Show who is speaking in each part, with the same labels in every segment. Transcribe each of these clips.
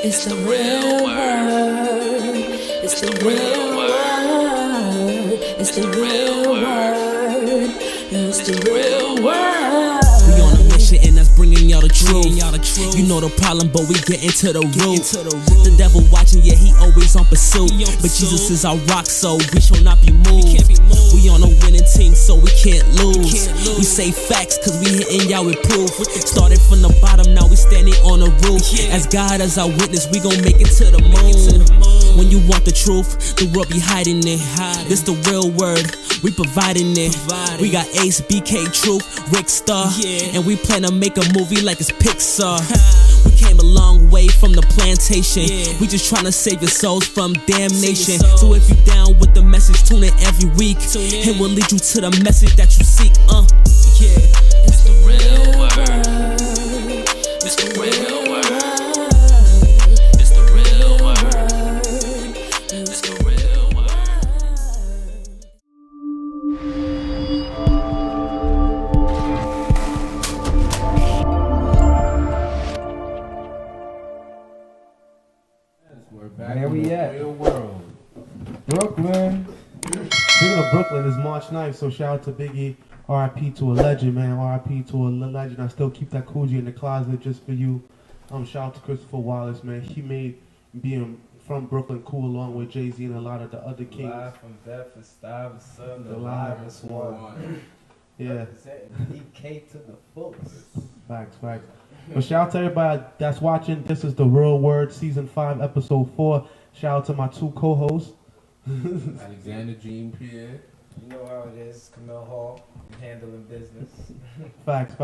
Speaker 1: It's the real word. It's the real word. It's the real word. It's the real word.
Speaker 2: We on a mission and that's bringing y'all the truth. You know the problem, but we get into the root. The devil watching, yeah, he always on pursuit. But Jesus is our rock, so we shall not be moved. We on a winning team, so we can't lose. We say facts, cause we hitting y'all with proof. Started from the bottom, now we standing on the roof. As God as our witness, we gon' make it to the moon. When you want the truth, the world be hiding it. This the real word, we providing it. We got Acee, BK, Truth, Rick Star, and we plan to make a movie like it's Pixar. We came a long way from the plantation. We just tryna save your souls from damnation. So if you down with the message, tune in every week. It will lead you to the message that you seek.
Speaker 1: It's the real word. It's the real word. It's the real word. It's the real word.
Speaker 3: We're back
Speaker 4: Where
Speaker 3: in
Speaker 4: we
Speaker 3: the
Speaker 4: at?
Speaker 3: real world.
Speaker 4: Brooklyn.
Speaker 5: Speaking of Brooklyn, it's March 9th, so shout out to Biggie. R.I.P. to a legend, man. R.I.P. to a legend. I still keep that Coogee in the closet just for you. Shout out to Christopher Wallace, man. He made being from Brooklyn cool along with Jay-Z and a lot of the other kings.
Speaker 4: Live from Bedford Stuyvesant,
Speaker 5: The
Speaker 4: the
Speaker 5: livest
Speaker 4: livest one.
Speaker 5: Yeah,
Speaker 4: Representing DK to the fullest.
Speaker 5: facts. But shout out to everybody that's watching. This is The Real Word, Season 5, Episode 4. Shout out to my two co-hosts.
Speaker 3: Alexander Jean-Pierre.
Speaker 4: You know how it is, Kimmel Hall, handling business.
Speaker 5: Facts.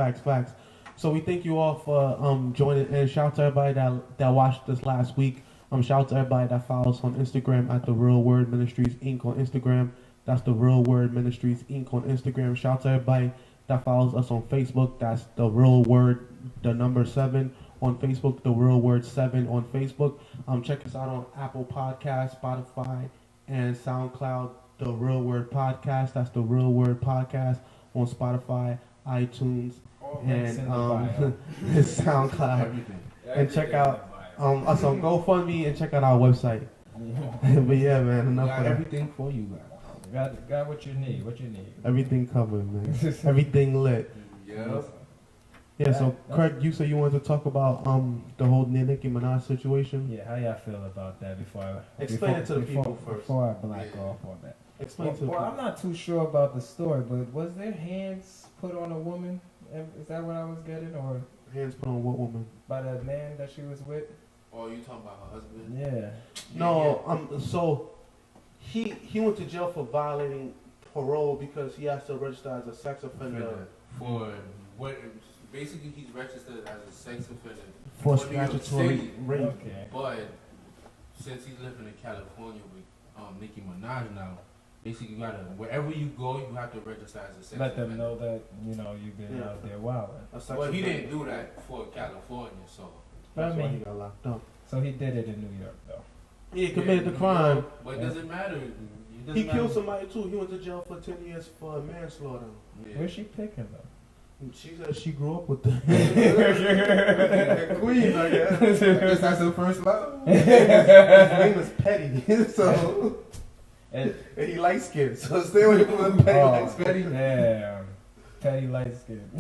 Speaker 5: So we thank you all for joining in. Shout out to everybody that watched us last week. Shout out to everybody that follows on Instagram at The Real Word Ministries Inc. on Instagram. That's The Real Word Ministries Inc. on Instagram. Shout out to everybody that follows us on Facebook. That's The Real Word, the number 7 on Facebook. The Real Word 7 on Facebook. Check us out on Apple Podcasts, Spotify, and Souncloud. The Real Word Podcast. That's The Real Word Podcast on Spotify, iTunes, and SoundCloud.
Speaker 3: Everything.
Speaker 5: And check out us on GoFundMe and check out our website. But yeah, man,
Speaker 3: We
Speaker 5: enough
Speaker 3: got
Speaker 5: of that.
Speaker 3: everything for you guys.
Speaker 4: Got what you need.
Speaker 5: Everything covered, man. Everything lit.
Speaker 3: Yep.
Speaker 5: Yeah, so Craig, you said you wanted to talk about the whole Nicki Minaj situation.
Speaker 4: Yeah, how y'all feel about that before
Speaker 5: Explain it to the people first.
Speaker 4: Before I black off on that.
Speaker 5: Explain to the
Speaker 4: Well,
Speaker 5: people.
Speaker 4: I'm not too sure about the story, but was there hands put on a woman? Is that what I was getting? Or
Speaker 5: Hands put on what woman?
Speaker 4: by the man that she was with?
Speaker 3: Oh, you talking about her husband?
Speaker 4: Yeah.
Speaker 5: No, so he went to jail for violating parole because he has to register as a sex offender
Speaker 3: For what? Basically, he's registered as a sex offender
Speaker 5: for
Speaker 3: New York
Speaker 5: statutory
Speaker 3: City.
Speaker 5: rape.
Speaker 4: Okay.
Speaker 3: But since he's living in California with Nicki Minaj now, basically you gotta wherever you go, you have to register as a sex
Speaker 4: Let
Speaker 3: offender.
Speaker 4: them know that you've been
Speaker 5: Yeah.
Speaker 4: out there wilding.
Speaker 5: A sex
Speaker 3: Well, he
Speaker 5: offender.
Speaker 3: didn't do that for California, so.
Speaker 4: But I
Speaker 5: That's why he
Speaker 4: mean,
Speaker 5: got locked up.
Speaker 4: so he did it in New York though.
Speaker 5: Yeah, he committed the crime.
Speaker 3: But it doesn't matter. It doesn't
Speaker 5: He killed
Speaker 3: matter.
Speaker 5: somebody too. He went to jail for 10 years for manslaughter.
Speaker 3: Yeah.
Speaker 4: Where's she picking though?
Speaker 5: She said she grew up with the
Speaker 3: Queen, I guess that's her first love.
Speaker 5: His name is Petty, so
Speaker 4: And
Speaker 5: and he light skinned. So stay away from the Petty light skinned.
Speaker 4: Damn. Petty light skin.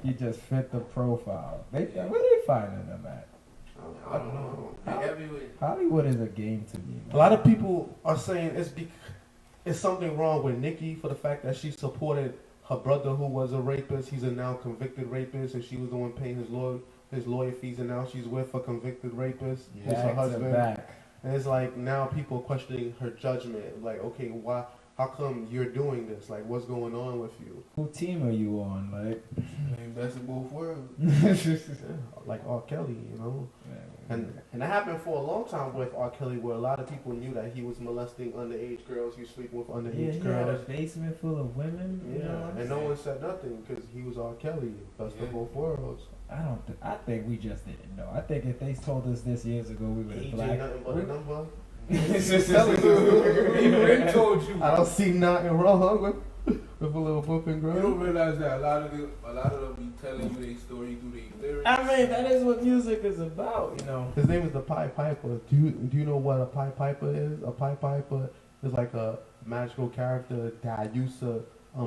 Speaker 4: You just fit the profile. Where they finding them at?
Speaker 3: I don't know. They everywhere.
Speaker 4: Hollywood is a game to me, man.
Speaker 5: A lot of people are saying it's something wrong with Nicki for the fact that she supported her brother who was a rapist. He's a now convicted rapist, and she was the one paying his lawyer fees, and now she's with a convicted rapist.
Speaker 3: Yeah.
Speaker 5: It's her
Speaker 4: Back to
Speaker 5: husband.
Speaker 4: back.
Speaker 5: And it's like now people questioning her judgment. Like, okay, why? How come you're doing this? Like, what's going on with you?
Speaker 4: Who team are you on? Like,
Speaker 3: Best of both worlds.
Speaker 5: Like R. Kelly, you know?
Speaker 4: man,
Speaker 5: And that happened for a long time with R. Kelly, where a lot of people knew that he was molesting underage girls. He was sleeping with
Speaker 4: yeah,
Speaker 5: underage
Speaker 4: he had a
Speaker 5: girls.
Speaker 4: basement full of women. You know what I'm
Speaker 5: And no
Speaker 4: saying?
Speaker 5: one said nothing because he was R. Kelly, best
Speaker 3: Yeah.
Speaker 5: of both worlds.
Speaker 4: I think we just didn't know. I think if they told us this years ago, we would have
Speaker 5: EJ,
Speaker 4: black.
Speaker 5: nothing but a number.
Speaker 3: Even Rick told you.
Speaker 5: I don't see nothing wrong with a little book and
Speaker 3: You
Speaker 5: girl.
Speaker 3: don't realize that a lot of them be telling you their story through their lyrics.
Speaker 4: I mean, that is what music is about, you know.
Speaker 5: His name is the Pied Piper. Do you know what a Pied Piper is? A Pied Piper is like a magical character that used to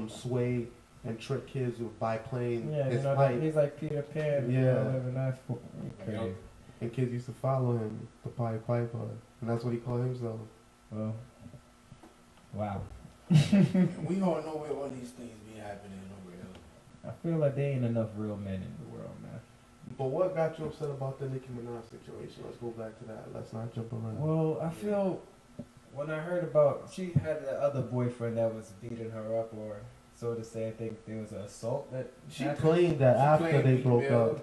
Speaker 5: sway and trick kids by playing
Speaker 4: Yeah,
Speaker 5: his
Speaker 4: you know,
Speaker 5: pipe.
Speaker 4: he's like Peter Pan.
Speaker 5: Yeah.
Speaker 4: You know, living that for, okay.
Speaker 5: And kids used to follow him, the Pied Piper, and that's what he called himself.
Speaker 4: Well, wow.
Speaker 3: We all know where all these things be happening over here.
Speaker 4: I feel like there ain't enough real men in the world, man.
Speaker 5: But what got you upset about the Nicki Minaj situation? Let's go back to that. Let's not jump around.
Speaker 4: Well, I feel when I heard about she had that other boyfriend that was beating her up, or so to say, I think there was an assault that
Speaker 5: She
Speaker 4: happened.
Speaker 5: claimed that
Speaker 3: She
Speaker 5: after
Speaker 3: claimed
Speaker 5: they
Speaker 3: Meek
Speaker 5: broke
Speaker 3: Mill.
Speaker 5: up.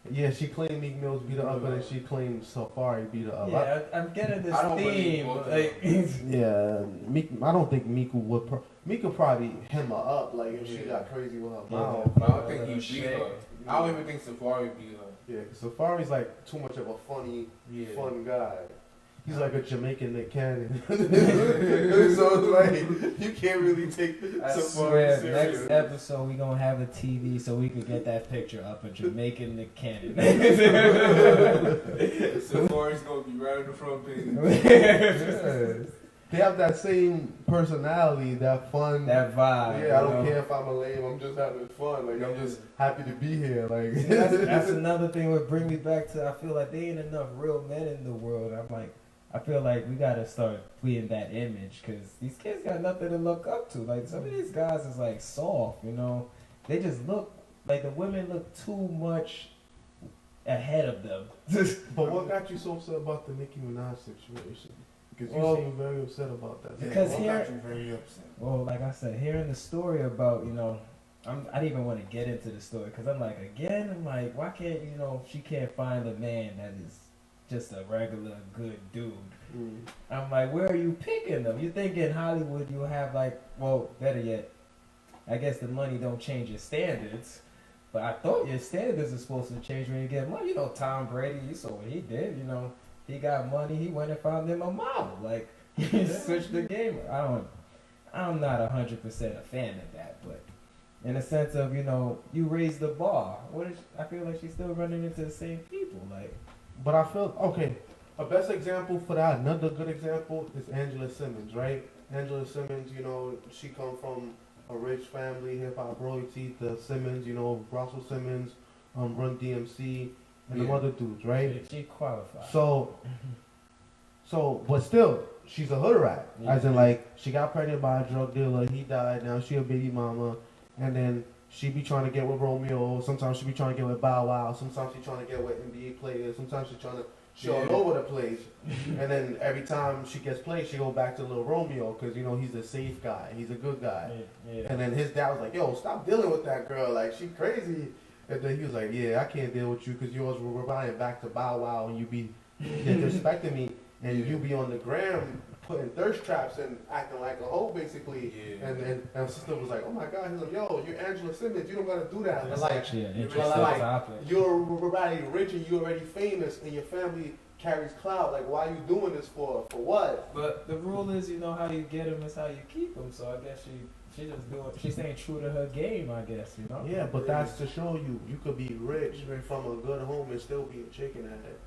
Speaker 5: Yeah, she claimed Meek Mill's beat her up, and then she claimed Safari beat her up.
Speaker 4: Yeah, I'm getting this
Speaker 3: I don't believe
Speaker 4: theme.
Speaker 3: both of
Speaker 4: Like,
Speaker 5: Yeah, Meek. I don't think Meek would. Meek would probably hem her up, like if she
Speaker 3: Yeah.
Speaker 5: got crazy with her
Speaker 4: Yeah.
Speaker 5: mouth.
Speaker 3: But I don't think he beat
Speaker 4: Shit.
Speaker 3: her. I don't even think Safari beat her.
Speaker 5: Yeah, 'cause Safari's like too much of a fun guy. He's like a Jamaican Nick Cannon. So it's like you can't really take
Speaker 4: I
Speaker 5: Safari
Speaker 4: swear,
Speaker 5: serious.
Speaker 4: next episode we gonna have a TV so we could get that picture up of Jamaican Nick Cannon.
Speaker 3: Safari's gonna be right on the front page.
Speaker 5: Yes. They have that same personality, that fun.
Speaker 4: That vibe.
Speaker 5: Yeah, I
Speaker 4: you
Speaker 5: don't
Speaker 4: know?
Speaker 5: care if I'm a lame. I'm just having fun. Like I'm just happy to be here. Like
Speaker 4: See, that's another thing would bring me back to I feel like there ain't enough real men in the world. I'm like, I feel like we gotta start being that image because these kids got nothing to look up to. Like some of these guys is like soft, you know. They just look like the women look too much ahead of them.
Speaker 5: But what got you so upset about the Nicki Minaj situation? Because you
Speaker 4: Well,
Speaker 5: seem very upset about that.
Speaker 4: Because
Speaker 3: What
Speaker 4: here-
Speaker 3: got you very upset?
Speaker 4: Well, like I said, hearing the story about, you know, I didn't even want to get into the story because I'm like, again, I'm like, why can't, you know, she can't find a man that is just a regular good dude.
Speaker 5: Mm.
Speaker 4: I'm like, where are you picking them? You think in Hollywood you'll have like, well, better yet, I guess the money don't change your standards. But I thought your standards are supposed to change when you get money. You know, Tom Brady, you saw what he did, you know. He got money, he went and found him a model. Like, he switched the game. I'm not 100% a fan of that, but in a sense of, you know, you raise the bar. I feel like she's still running into the same people. Like,
Speaker 5: But I feel okay. A best example for that, another good example is Angela Simmons, right? Angela Simmons, you know, she come from a rich family, hip hop royalty. The Simmons, you know, Russell Simmons, Run DMC, and the
Speaker 3: Yeah.
Speaker 5: other dudes, right?
Speaker 4: she qualified.
Speaker 5: So, but still, she's a hood rat.
Speaker 4: Yeah.
Speaker 5: As in, like, she got pregnant by a drug dealer. He died. Now she a baby mama, and then she be trying to get with Romeo. Sometimes she be trying to get with Bow Wow. Sometimes she trying to get with NBA players. Sometimes she trying to. She all over the place. And then every time she gets played, she go back to Lil Romeo because, you know, he's a safe guy. He's a good guy.
Speaker 4: Yeah.
Speaker 5: And then his dad was like, yo, stop dealing with that girl. Like, she crazy. And then he was like, yeah, I can't deal with you because you always were riding back to Bow Wow and you be disrespecting me. And you be on the gram putting thirst traps and acting like a hoe, basically.
Speaker 3: Yeah.
Speaker 5: And my sister was like, oh my God. He's like, yo, you're Angela Simmons. You don't got to do that.
Speaker 4: That's
Speaker 5: But, like,
Speaker 4: actually an
Speaker 5: but,
Speaker 4: interesting
Speaker 5: like,
Speaker 4: topic.
Speaker 5: you're already rich and you're already famous and your family carries clout. Like, why are you doing this for? For what?
Speaker 4: But the rule is, you know, how you get them is how you keep them. So I guess she's staying true to her game, I guess, you know?
Speaker 5: Yeah, but that's to show you could be rich from a good home and still be a chicken at it.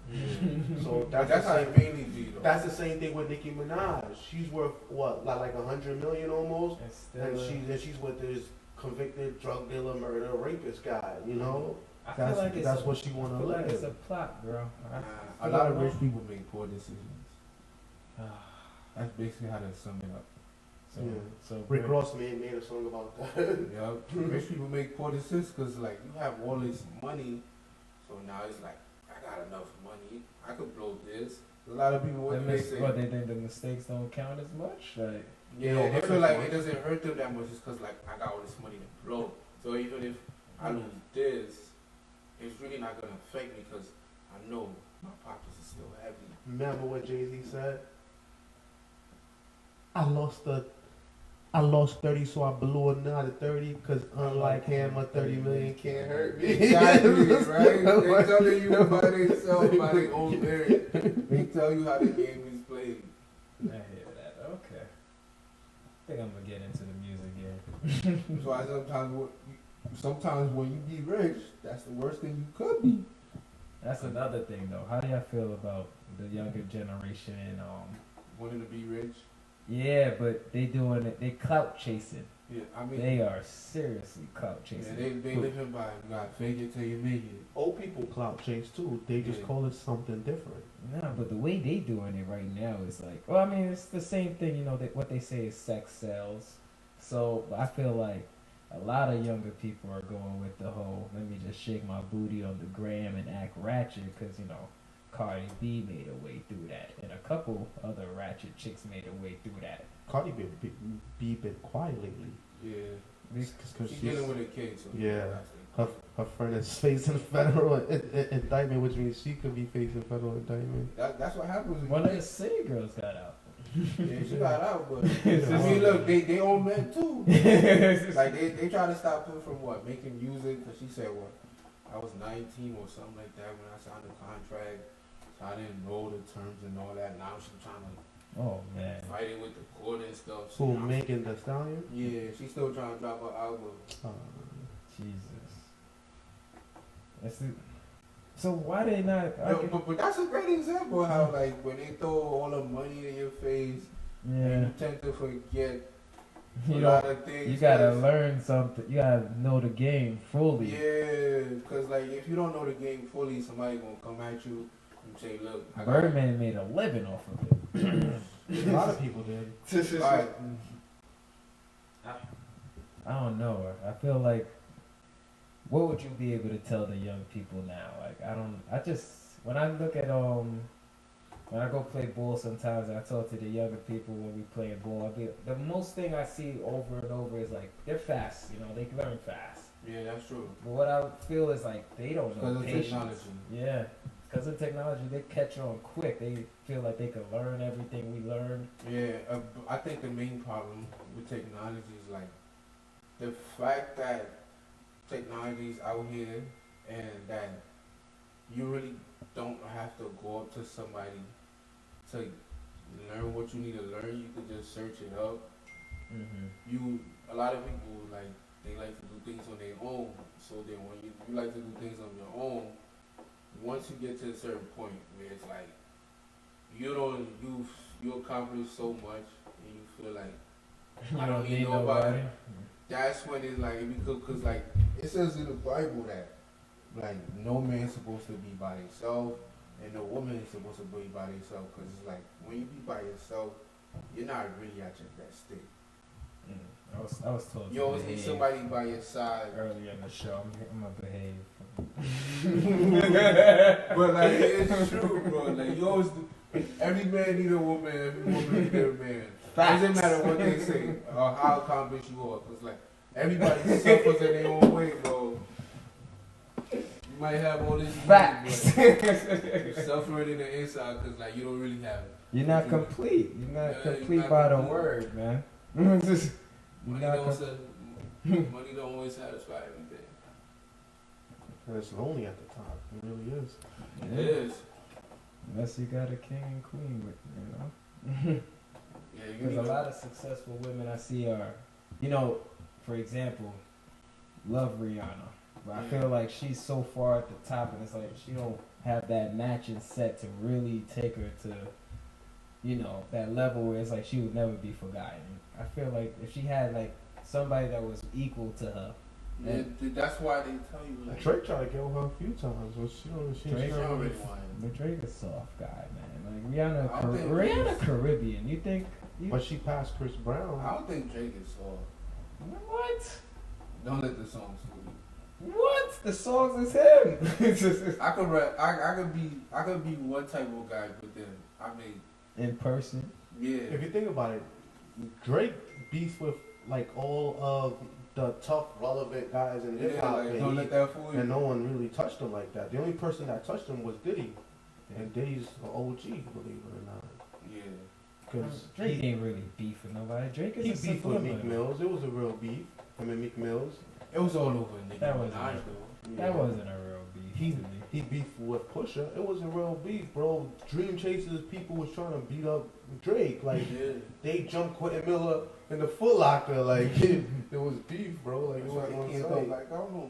Speaker 5: So
Speaker 3: But
Speaker 5: that's
Speaker 3: that's how
Speaker 5: the
Speaker 3: it
Speaker 5: same.
Speaker 3: mainly be though.
Speaker 5: That's the same thing with Nicki Minaj. She's worth what, like 100 million almost,
Speaker 4: It's still,
Speaker 5: and she's with this convicted drug dealer, murder, rapist guy. You know,
Speaker 4: I feel like it's
Speaker 5: that's what she want
Speaker 4: I
Speaker 5: to
Speaker 4: feel like it's
Speaker 5: live.
Speaker 4: a plot, girl.
Speaker 3: A lot of rich people make poor decisions. That's basically how to sum it up.
Speaker 4: So,
Speaker 5: Yeah.
Speaker 4: so
Speaker 5: Rick Ross made a song about that.
Speaker 3: Yeah, rich people make poor decisions because like you have all this money, so now it's like I got enough money, I could blow this. A lot of people what do they say?
Speaker 4: What they think the mistakes don't count as much? Like,
Speaker 3: Yeah,
Speaker 5: don't
Speaker 3: they
Speaker 5: hurt
Speaker 3: feel
Speaker 5: as
Speaker 3: like
Speaker 5: much.
Speaker 3: it doesn't hurt them that much just because like I got all this money to blow. So even if I lose this, it's really not gonna affect me because I know my pockets are still heavy.
Speaker 5: Remember what Jay-Z said? I lost 30, so I blew another 30, because unlike him, a 30 million can't hurt me.
Speaker 3: Exactly, right? They telling you by themselves, by their own merit. They tell you how the game is played.
Speaker 4: I hear that. Okay. I think I'm gonna get into the music here.
Speaker 3: That's why sometimes sometimes when you be rich, that's the worst thing you could be.
Speaker 4: That's another thing though. How do y'all feel about the younger generation?
Speaker 3: Wanting to be rich.
Speaker 4: Yeah, but they doing it. They clout chasing.
Speaker 3: Yeah, I mean,
Speaker 4: They are seriously clout
Speaker 3: yeah,
Speaker 4: chasing.
Speaker 3: they living by you gotta fake it till you make it.
Speaker 5: Old people clout chase too. They just
Speaker 3: Yeah.
Speaker 5: call it something different.
Speaker 4: Nah, but the way they doing it right now is like, well, I mean, it's the same thing. You know, what they say is sex sells. So I feel like a lot of younger people are going with the whole, let me just shake my booty on the gram and act ratchet, because, you know, Cardi B made her way through that, and a couple other ratchet chicks made her way through that.
Speaker 5: Cardi B been quiet lately.
Speaker 3: Yeah,
Speaker 5: Because
Speaker 3: she's dealing with a kid, so
Speaker 5: Yeah.
Speaker 3: that's
Speaker 5: her friend is facing federal indictment, which means she could be facing federal indictment.
Speaker 3: that's what happens.
Speaker 4: One of the city girls got out.
Speaker 3: Yeah, she got out, but I mean, look, they own men too. Like they try to stop her from what making music, because she said what I was 19 or something like that when I signed the contract. So I didn't know the terms and all that. Now she's trying to
Speaker 4: Oh man.
Speaker 3: fight it with the court and stuff.
Speaker 5: Who,
Speaker 3: now
Speaker 5: Megan Thee Stallion?
Speaker 3: Yeah, she's still trying to drop her album.
Speaker 4: Jesus. That's it. So why they not?
Speaker 3: But that's a great example of how like when they throw all the money in your face, and
Speaker 4: Yeah.
Speaker 3: you tend to forget a
Speaker 4: You
Speaker 3: lot
Speaker 4: know,
Speaker 3: of things.
Speaker 4: you gotta
Speaker 3: 'cause-
Speaker 4: learn something. You gotta know the game fully.
Speaker 3: Yeah, because like if you don't know the game fully, somebody gonna come at you and say, "Look, I got
Speaker 4: Birdman made a living off of it.
Speaker 5: A lot of people did.
Speaker 3: Alright,
Speaker 4: I don't know. I feel like, what would you be able to tell the young people now? Like, I just, when I look at, when I go play ball sometimes, I talk to the younger people when we playing ball. The most thing I see over and over is like, they're fast, you know, they learn fast.
Speaker 3: yeah, that's true.
Speaker 4: But what I feel is like, they don't
Speaker 3: Because
Speaker 4: know
Speaker 3: of
Speaker 4: patience.
Speaker 3: technology.
Speaker 4: Yeah. Because of technology, they catch on quick. They feel like they can learn everything we learn.
Speaker 3: Yeah, I think the main problem with technology is like the fact that technology is out here and that you really don't have to go up to somebody to learn what you need to learn. You could just search it up. A lot of people like they like to do things on their own. So then when you like to do things on your own, once you get to a certain point where it's like you accomplish so much and you feel like I don't need nobody. That's when it's like because like it says in the Bible that like no man's supposed to be by himself and no woman is supposed to be by herself, because it's like when you be by yourself, you're not really at your best state.
Speaker 4: I was told
Speaker 3: You always need somebody by your side.
Speaker 4: earlier in the show. I'm gonna behave.
Speaker 3: But like it's true, bro. Like you always do. Every man need a woman. Every woman need a man. Doesn't matter what they say or how accomplished you are. Cause like everybody suffers in their own way, bro. You might have all this money, but you're suffering in the inside because like you don't really have it.
Speaker 4: You're not complete. You're not
Speaker 3: Yeah,
Speaker 4: complete
Speaker 3: you're not
Speaker 4: by the
Speaker 3: complete.
Speaker 4: word, man.
Speaker 3: Money don't always satisfy everything.
Speaker 5: And it's lonely at the top. It really is.
Speaker 3: It is.
Speaker 4: Unless you got a king and queen with you, know.
Speaker 3: Yeah, you
Speaker 4: Because
Speaker 3: need
Speaker 4: a lot of successful women I see are, you know, for example, love Rihanna. But I feel like she's so far at the top, and it's like she don't have that matching set to really take her to, you know, that level where it's like she would never be forgotten. I feel like if she had like somebody that was equal to her.
Speaker 3: Yeah, that's why they tell you like
Speaker 5: Drake tried to get with her a few times, but she
Speaker 4: Drake
Speaker 3: Drake
Speaker 5: never
Speaker 3: already
Speaker 5: really.
Speaker 3: won.
Speaker 4: But Drake is a soft guy, man. Like Rihanna,
Speaker 3: I don't think
Speaker 4: Rihanna
Speaker 3: he's-
Speaker 4: Caribbean. You think?
Speaker 5: But she passed Chris Brown.
Speaker 3: I don't think Drake is soft.
Speaker 4: What?
Speaker 3: Don't let the songs fool you.
Speaker 4: What? The songs is him.
Speaker 3: I could rap. I could be one type of guy, but then I mean,
Speaker 4: In person.
Speaker 3: yeah.
Speaker 5: If you think about it, Drake beefs with like all of the tough, relevant guys in hip
Speaker 3: Yeah,
Speaker 5: hop,
Speaker 3: like, don't let that fool you.
Speaker 5: and no one really touched him like that. The only person that touched him was Diddy, and Diddy's an OG, believe it or not.
Speaker 3: Yeah.
Speaker 5: Because
Speaker 4: Drake ain't really beefing nobody. Drake is
Speaker 5: he
Speaker 4: a
Speaker 5: beefed with Meek
Speaker 4: subliminal.
Speaker 5: Mills. It was a real beef. Him and Meek Mills.
Speaker 3: It was all over Nicki
Speaker 4: That wasn't
Speaker 3: Minaj
Speaker 4: it.
Speaker 3: though.
Speaker 4: That wasn't a real beef
Speaker 5: He-
Speaker 4: to me.
Speaker 5: he beefed with Pusha. It wasn't real beef, bro. Dream Chasers people was trying to beat up Drake. Like they jumped Quentin Miller in the Foot Locker. Like it was beef, bro. Like it was on site.
Speaker 3: Like I don't know.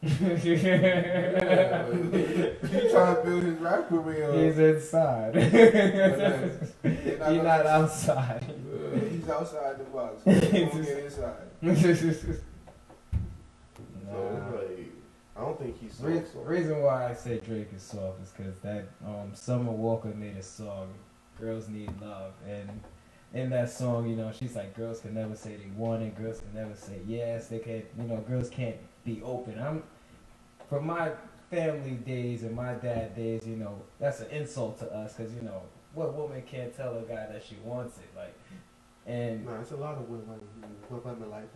Speaker 3: Yeah, like, he trying to build his rap career.
Speaker 4: He's inside. He's not outside.
Speaker 3: He's outside the box. He's gonna get inside.
Speaker 5: So, like, I don't think he's soft.
Speaker 4: Reason why I say Drake is soft is because that Summer Walker made a song, "Girls Need Love," and in that song, you know, she's like, girls can never say they want it, girls can never say yes, they can't, you know, girls can't be open. From my family days and my dad days, you know, that's an insult to us because, you know, what woman can't tell a guy that she wants it, like, and
Speaker 5: nah, it's a lot of women like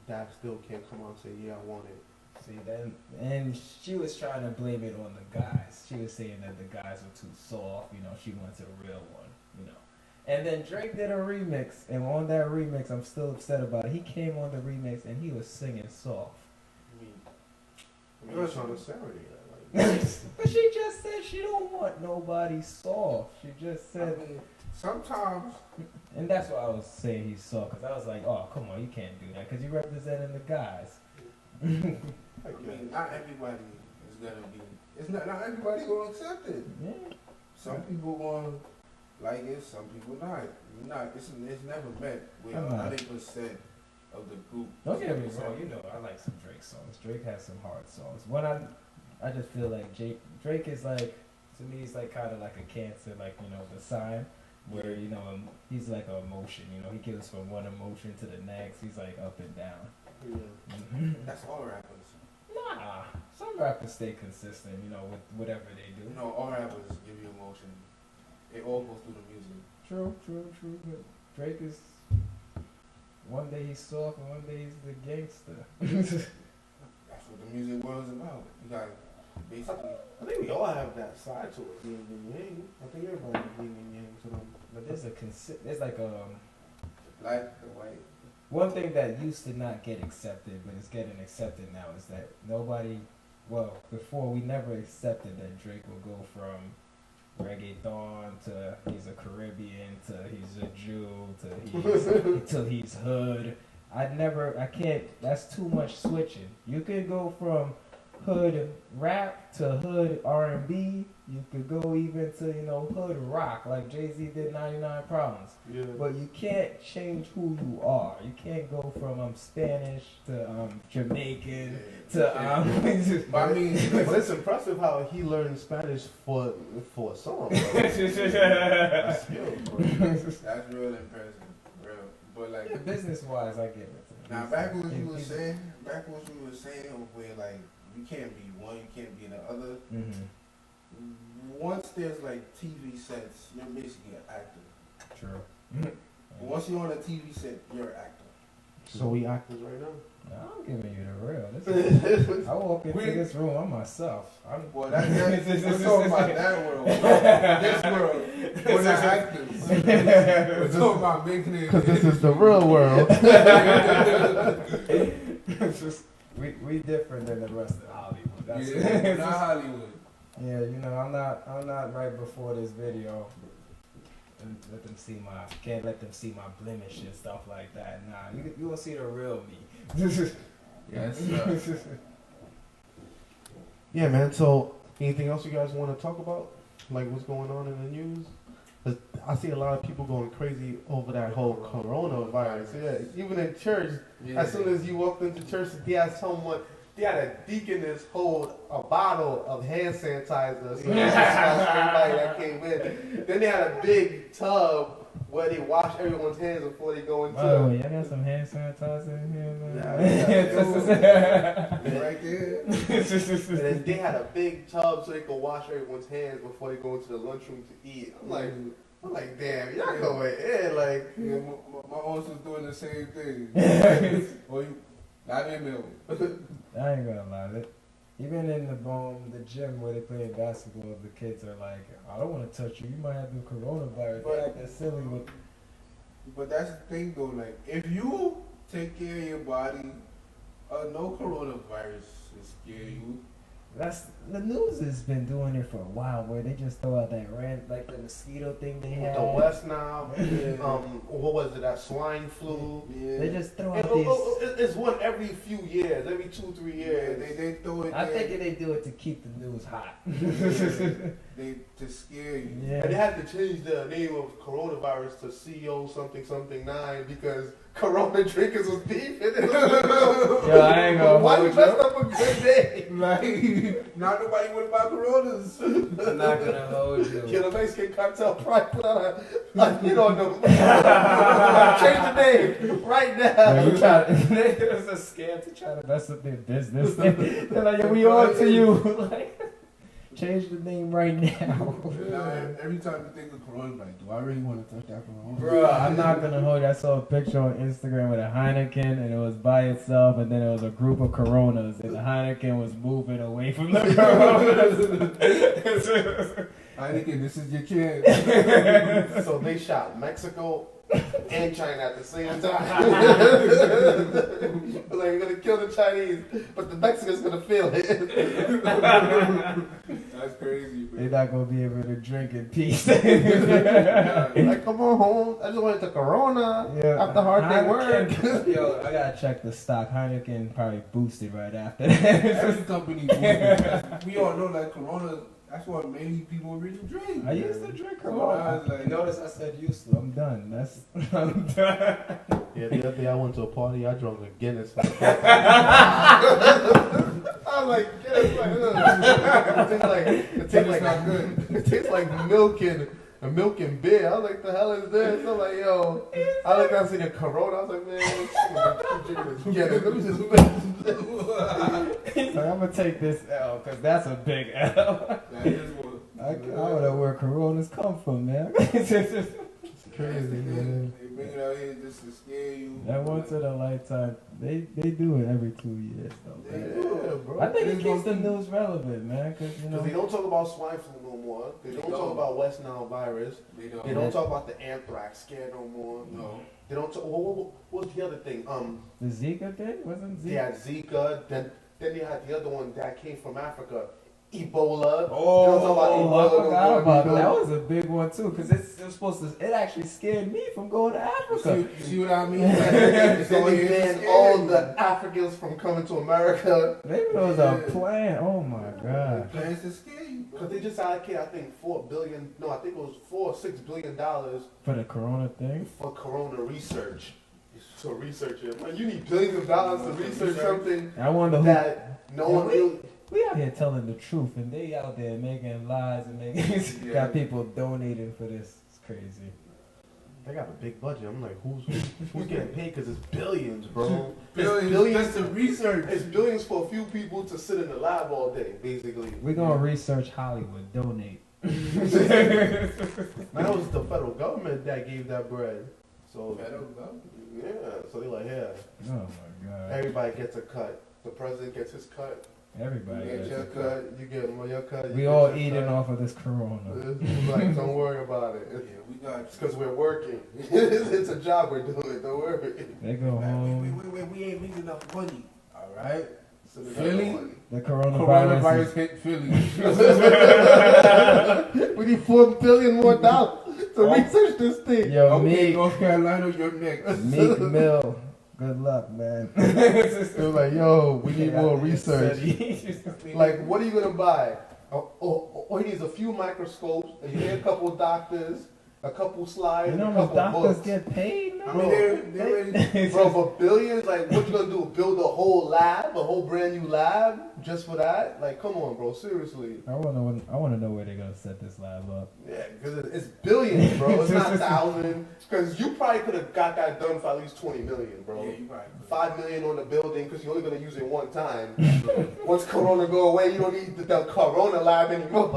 Speaker 5: that still can't come out and say, yeah, I want it.
Speaker 4: see then, and she was trying to blame it on the guys. She was saying that the guys were too soft, you know, she wants a real one, you know. And then Drake did a remix, and on that remix, I'm still upset about it. He came on the remix and he was singing soft.
Speaker 5: I mean, he's trying to serenade her. Like,
Speaker 4: But she just said she don't want nobody soft. She just said,
Speaker 3: I mean, sometimes,
Speaker 4: and that's why I was saying he's soft, because I was like, oh, come on, you can't do that, because you're representing the guys.
Speaker 3: I mean, not everybody is gonna be. It's not everybody gonna accept it.
Speaker 4: Yeah.
Speaker 3: Some people gonna like it, some people not. It's never met with
Speaker 4: I'm not.
Speaker 3: 100% of the group.
Speaker 4: Don't get me wrong, you know, I like some Drake songs. Drake has some hard songs. When I just feel like Drake is like, to me, he's like kind of like a Cancer, like, you know, the sign, where, you know, he's like an emotion, you know, he goes from one emotion to the next, he's like up and down.
Speaker 5: yeah.
Speaker 3: That's all rappers.
Speaker 4: Nah, some rappers stay consistent, you know, with whatever they do.
Speaker 3: You know, all rappers give you emotion. It all goes through the music.
Speaker 4: True. But Drake is, one day he's soft and one day he's the gangster.
Speaker 3: That's what the music world's about. You got basically.
Speaker 5: I think we all have that side to it. Yin and yang. I think everybody has yin and yang to them.
Speaker 4: But there's like
Speaker 3: Black, the white.
Speaker 4: one thing that used to not get accepted, but it's getting accepted now, is that before we never accepted that Drake will go from reggaeton to he's a Caribbean to he's a Jew to he's hood. I can't, that's too much switching. You could go from hood rap to hood R&B. You could go even to, you know, hood rock like Jay-Z did 99 Problems.
Speaker 5: Yeah.
Speaker 4: But you can't change who you are. You can't go from Spanish to Jamaican to
Speaker 3: But I mean,
Speaker 5: but it's impressive how he learned Spanish for a song. Bro. That's skill, bro.
Speaker 3: that's real impressive. Real. But like,
Speaker 4: business wise, I get it.
Speaker 3: now back what you were saying, where like you can't be one, you can't be the other.
Speaker 4: Mm-hmm.
Speaker 3: Once there's like TV sets, you're basically an actor.
Speaker 4: True.
Speaker 3: Once you're on a TV set, you're an actor.
Speaker 5: So we actors right now.
Speaker 4: I'm giving you the real. This is, I walk into this room, I'm myself.
Speaker 3: Well, we're talking about that world. This world, we're not actors. We're talking about making it.
Speaker 5: Because this is the real world.
Speaker 4: we different than the rest of Hollywood. That's
Speaker 3: Yeah, not Hollywood.
Speaker 4: Yeah, you know, I'm not right before this video. And can't let them see my blemish and stuff like that. Nah, you won't see the real me.
Speaker 3: Yes.
Speaker 5: Yeah, man. So, anything else you guys want to talk about? Like what's going on in the news? 'Cause I see a lot of people going crazy over that whole coronavirus. Yeah, even in church.
Speaker 3: Yeah.
Speaker 5: As soon as you walked into church, they had a deaconess hold a bottle of hand sanitizer. So everybody that came in. Then they had a big tub where they wash everyone's hands before they go into.
Speaker 4: Oh, y'all got some hand sanitizer in here, man.
Speaker 3: Right there.
Speaker 5: And then they had a big tub so they could wash everyone's hands before they go into the lunchroom to eat. I'm like, damn, y'all going in like.
Speaker 3: Yeah, my host was doing the same thing. Or you, not in middle.
Speaker 4: I ain't gonna lie. Even in the gym where they play basketball, the kids are like, I don't want to touch you. You might have the coronavirus. They're acting silly with.
Speaker 3: But that's the thing though, like if you take care of your body, no coronavirus will scare you.
Speaker 4: That's the news has been doing it for a while, where they just throw out that like the mosquito thing they had.
Speaker 5: The West Nile, what was it? That swine flu.
Speaker 3: Yeah.
Speaker 4: They just throw
Speaker 5: And,
Speaker 4: out these.
Speaker 5: it's one every few years, every 2-3 years.
Speaker 3: They throw it.
Speaker 4: I think they do it to keep the news hot.
Speaker 3: They to scare you.
Speaker 4: Yeah.
Speaker 5: And they had to change the name of coronavirus to CO something something 9 because Corona drinkers was beefing.
Speaker 4: Yo, I ain't gonna
Speaker 5: Why
Speaker 4: hold
Speaker 5: you messed up a good day?
Speaker 3: Like, not nobody would buy Coronas.
Speaker 4: I'm not gonna hold you.
Speaker 5: Yeah, the Mexican cartel probably put out a hit on them. Change the name right now.
Speaker 4: It was a scam to try to mess up their business. They're like, we on to you. Like, change the name right now.
Speaker 3: Every time you think of Corona, like, do I really want to touch that Corona?
Speaker 4: Bro, I'm not gonna hold you. I saw a picture on Instagram with a Heineken and it was by itself, and then it was a group of Coronas, and the Heineken was moving away from the Coronas.
Speaker 3: Heineken, this is your chance.
Speaker 5: So they shot Mexico and China at the same time. Like, we're gonna kill the Chinese, but the Mexicans gonna feel it.
Speaker 3: That's crazy, bro.
Speaker 4: They're not gonna be able to drink in peace.
Speaker 5: Like, come on home. I just wanted the Corona after hard day work.
Speaker 4: Heineken- Yo, I gotta check the stock. Heineken probably boosted right after that.
Speaker 3: Every company, boosted. We all know that Corona. That's what mainly people really drink.
Speaker 4: I used to drink
Speaker 3: So I
Speaker 4: Corona.
Speaker 3: was like,
Speaker 4: Notice I said used to. I'm done. I'm done.
Speaker 5: Yeah, the other day I went to a party, I drank a Guinness. I was like, Guinness, it tastes like
Speaker 3: not good.
Speaker 5: It tastes like milk and beer. I was like, the hell is this? I'm like, yo, I looked down and see the Corona. I was like, man, I'm drinking this Guinness. Let me just
Speaker 4: So I'm gonna take this L because that's a big L.
Speaker 3: That is what.
Speaker 4: I don't know where Coronas come from, man.
Speaker 5: It's crazy,
Speaker 3: They
Speaker 5: man.
Speaker 3: bring it out here just to scare you.
Speaker 4: That once in a lifetime. They do it every 2 years, though.
Speaker 3: They
Speaker 4: Man.
Speaker 3: do.
Speaker 5: bro.
Speaker 4: I think it keeps the news relevant, man, because you
Speaker 5: Because they
Speaker 4: know.
Speaker 5: don't talk about swine flu no more. They don't talk about West Nile virus.
Speaker 3: They don't.
Speaker 5: They don't talk about the anthrax scare no more.
Speaker 3: No.
Speaker 5: They don't talk. What's the other thing?
Speaker 4: The Zika thing wasn't
Speaker 5: They
Speaker 4: Zika.
Speaker 5: had Zika. Then they had the other one that came from Africa, Ebola.
Speaker 4: Oh,
Speaker 5: They don't talk about
Speaker 4: I
Speaker 5: Ebola no
Speaker 4: forgot
Speaker 5: more.
Speaker 4: about that. That was a big one too, because it was supposed to. It actually scared me from going to Africa.
Speaker 3: You see what I mean?
Speaker 5: So they banned all the Africans from coming to America.
Speaker 4: Maybe it was a plan. Oh my god.
Speaker 3: Plans to scare you, bro.
Speaker 5: Because they just allocated, I think, $4 billion. No, I think it was $4 or $6 billion
Speaker 4: For the Corona thing.
Speaker 5: for Corona research. To research it. Man, you need billions of dollars to research something
Speaker 4: I wonder who.
Speaker 5: that no one really.
Speaker 4: We out here telling the truth, and they out there making lies and making
Speaker 3: Yeah.
Speaker 4: got people donating for this. It's crazy.
Speaker 5: They got a big budget. I'm like, who's getting paid? Because it's billions, bro.
Speaker 3: Billions just to research.
Speaker 5: It's billions for a few people to sit in the lab all day, basically.
Speaker 4: We're gonna research Hollywood. Donate.
Speaker 5: Man, that was the federal government that gave that bread. So
Speaker 3: Federal government.
Speaker 5: yeah, so they're like, yeah,
Speaker 4: Oh my god.
Speaker 5: everybody gets a cut. The president gets his cut.
Speaker 4: Everybody.
Speaker 5: You get
Speaker 4: gets
Speaker 5: your
Speaker 4: it.
Speaker 5: cut. You get your cut.
Speaker 4: We all eating off of this Corona.
Speaker 5: Like, don't worry about it.
Speaker 3: Yeah, we got.
Speaker 5: It's because we're working. It's a job we're doing. Don't worry.
Speaker 4: They go home.
Speaker 3: We ain't making enough money. All right.
Speaker 5: So they got
Speaker 3: Philly?
Speaker 5: no money.
Speaker 4: The coronavirus.
Speaker 3: Coronavirus hit Philly.
Speaker 5: We need $4 billion more to research this thing.
Speaker 4: Yo,
Speaker 3: Okay,
Speaker 4: Meek.
Speaker 3: North Carolina, you're next.
Speaker 4: Meek Mill. Good luck, man.
Speaker 5: They're like, yo, we need more research.
Speaker 4: Study.
Speaker 5: Like, what are you gonna buy? Oh, he needs a few microscopes, and you need a couple doctors, a couple slides,
Speaker 4: You know
Speaker 5: a
Speaker 4: how
Speaker 5: couple
Speaker 4: doctors
Speaker 5: books.
Speaker 4: get paid now?
Speaker 3: I mean, they're ready.
Speaker 5: Bro, for billions, like, what you gonna do? Build a whole lab, a whole brand new lab, just for that? Like, come on, bro, seriously.
Speaker 4: I wanna know where they're gonna set this lab up.
Speaker 5: Yeah, because it's billions, bro. It's not thousands. Because you probably could have got that done for at least 20 million, bro.
Speaker 3: Yeah, you right.
Speaker 5: 5 million on the building because you're only gonna use it one time. Once Corona go away, you don't need the Corona lab anymore.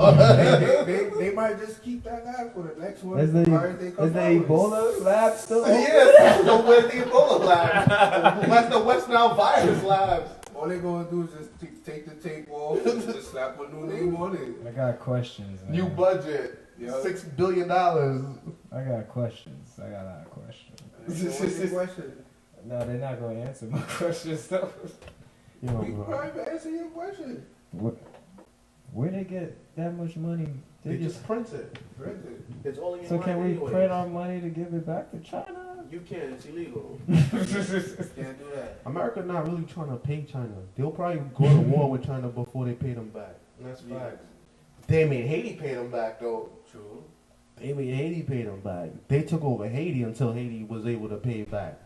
Speaker 3: They might just keep that lab for the next one.
Speaker 4: Is the Ebola lab still open?
Speaker 5: Yes, so where's the Ebola lab? Where's the West Nile virus labs?
Speaker 3: All they're gonna do is just take the tape off and just slap a new name on it.
Speaker 4: I got questions, man.
Speaker 5: New budget,
Speaker 3: Yup.
Speaker 5: $6 billion.
Speaker 4: I got questions. I got a lot of questions.
Speaker 3: What's your question?
Speaker 4: No, they're not gonna answer my questions though.
Speaker 5: You know,
Speaker 3: We can
Speaker 5: bro.
Speaker 3: probably answer your question.
Speaker 4: Where they get that much money?
Speaker 5: They just print it. It's only in
Speaker 4: So can we
Speaker 5: anyways.
Speaker 4: print our money to give it back to China?
Speaker 5: You can't. It's illegal.
Speaker 3: Can't do that.
Speaker 5: America not really trying to pay China. They'll probably go to war with China before they pay them back. And that's
Speaker 3: Yeah.
Speaker 5: facts. They made Haiti pay them back though.
Speaker 3: True.
Speaker 5: They made Haiti pay them back. They took over Haiti until Haiti was able to pay it back.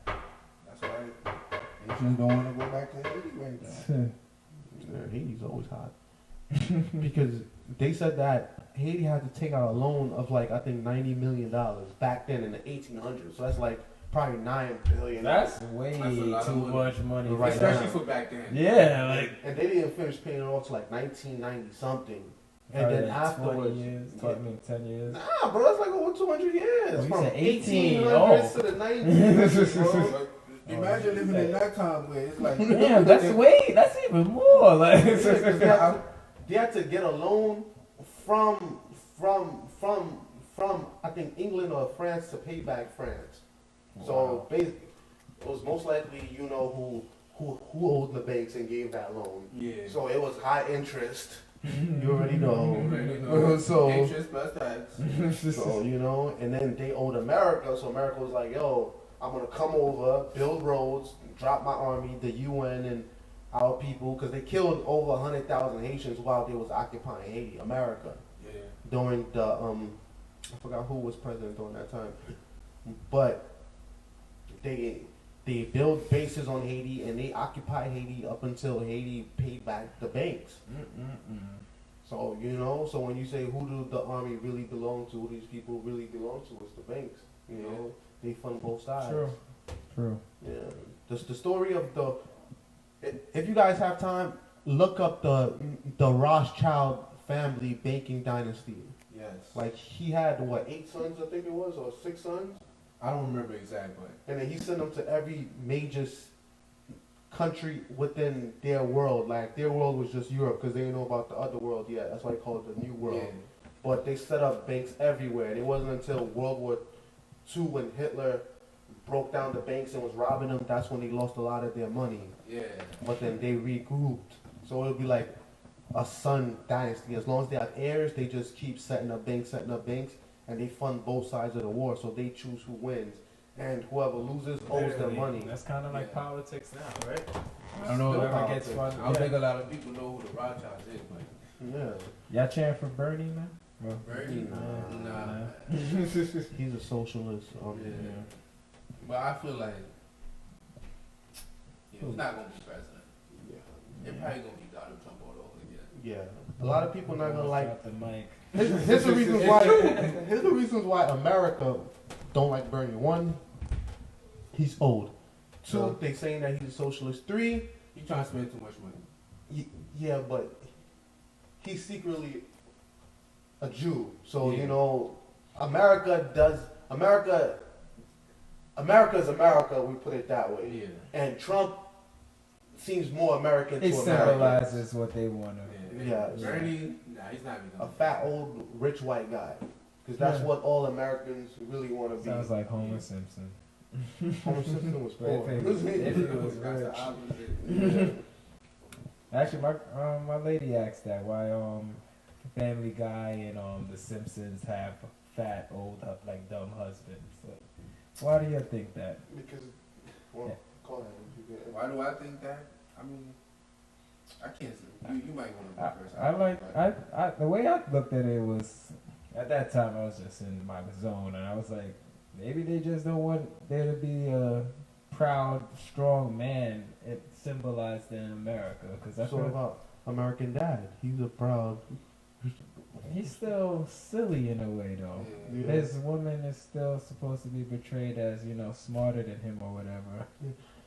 Speaker 3: That's right. Haitians don't want to go back to Haiti right now.
Speaker 5: Yeah, Haiti's always hot. Because they said that Haiti had to take out a loan of like I think $90 million back then in the 1800s. So that's like probably $9 billion.
Speaker 4: That's way
Speaker 3: That's a lot of
Speaker 4: too
Speaker 3: money.
Speaker 4: much money.
Speaker 5: Right
Speaker 3: Especially
Speaker 5: now.
Speaker 3: for back then.
Speaker 4: Yeah, like
Speaker 5: And they didn't finish paying it off till like 1990 something. And then
Speaker 4: like
Speaker 5: afterwards,
Speaker 4: 20 years,
Speaker 5: yeah.
Speaker 4: 10 years.
Speaker 5: Nah, bro, that's like over 200 years.
Speaker 4: Oh, you
Speaker 5: From
Speaker 4: said 18.
Speaker 5: 1800s to the 90s, bro.
Speaker 3: But imagine living in that time where it's like
Speaker 4: Damn, that's even more. Like,
Speaker 5: Yeah, 'cause they had to get a loan from I think England or France to pay back France. So basically, it was most likely who owed the banks and gave that loan.
Speaker 3: yeah.
Speaker 5: So it was high interest. You already know.
Speaker 3: Already know.
Speaker 5: So
Speaker 3: Interest plus tax.
Speaker 5: so and then they owed America. So America was like, yo, I'm gonna come over, build roads, drop my army, the UN and our people, because they killed over 100,000 Haitians while they was occupying Haiti, America,
Speaker 3: Yeah.
Speaker 5: during the I forgot who was president during that time, but they built bases on Haiti and they occupied Haiti up until Haiti paid back the banks. So so when you say who do the army really belong to, who these people really belong to, it's the banks. They fund both sides.
Speaker 4: True.
Speaker 5: Yeah. The story of if you guys have time, look up the Rothschild family banking dynasty.
Speaker 3: Yes.
Speaker 5: Like he had 8 sons, I think it was, or 6 sons,
Speaker 3: I don't remember exactly.
Speaker 5: and then he sent them to every major country within their world. Like their world was just Europe because they didn't know about the other world yet. That's why they call it the New World.
Speaker 3: Yeah.
Speaker 5: But they set up banks everywhere. And it wasn't until World War II when Hitler broke down the banks and was robbing them. That's when they lost a lot of their money.
Speaker 3: Yeah.
Speaker 5: But then they regrouped. So it'll be like a son dynasty. As long as they have heirs, they just keep setting up banks, and they fund both sides of the war. So they choose who wins. And whoever loses owes them money.
Speaker 4: That's kind of like
Speaker 3: Yeah.
Speaker 4: politics now, right?
Speaker 3: I don't know if
Speaker 5: Still
Speaker 3: ever gets
Speaker 5: politics.
Speaker 3: fun. I don't think a lot of people know who the Rothschilds is, but
Speaker 5: Yeah.
Speaker 4: Y'all cheering for Bernie, man?
Speaker 3: Bernie? Nah.
Speaker 5: He's a socialist.
Speaker 3: Yeah. But I feel like he's not gonna be president.
Speaker 5: Yeah.
Speaker 3: It's probably gonna be Donald Trump all over again.
Speaker 5: Yeah. A lot of people not gonna like.
Speaker 4: Drop the mic.
Speaker 5: Here's the reasons why. Here's the reasons why America don't like Bernie. 1, he's old. 2, they saying that he's a socialist. 3,
Speaker 3: He trying to spend too much money.
Speaker 5: yeah, but he's secretly a Jew. So
Speaker 3: Yeah.
Speaker 5: America's America. We put it that way.
Speaker 3: Yeah.
Speaker 5: And Trump seems more American
Speaker 4: It
Speaker 5: to America.
Speaker 4: symbolizes what they want to.
Speaker 5: Yeah.
Speaker 3: Bernie, nah, he's not even
Speaker 5: A
Speaker 3: gonna
Speaker 5: fat old rich white guy, because that's
Speaker 4: Yeah.
Speaker 5: what all Americans really want to be.
Speaker 4: Sounds like Homer Simpson.
Speaker 5: Homer Simpson was poor.
Speaker 4: If he was
Speaker 3: That's the
Speaker 4: rich.
Speaker 3: opposite.
Speaker 4: Actually, my lady asked that why Family Guy and The Simpsons have fat old like dumb husbands. Like, why do you think that?
Speaker 5: Because, well,
Speaker 4: Yeah.
Speaker 5: go ahead. You get it.
Speaker 3: Why do I think that? I mean, I can't say. You might want to go first.
Speaker 4: I like the way I looked at it was at that time I was just in my zone and I was like maybe they just don't want there to be a proud strong man it symbolized in America because that's
Speaker 5: Sort of about American Dad. He's a proud.
Speaker 4: he's still silly in a way though.
Speaker 3: Yeah.
Speaker 5: Yeah.
Speaker 4: His woman is still supposed to be portrayed as smarter than him or whatever.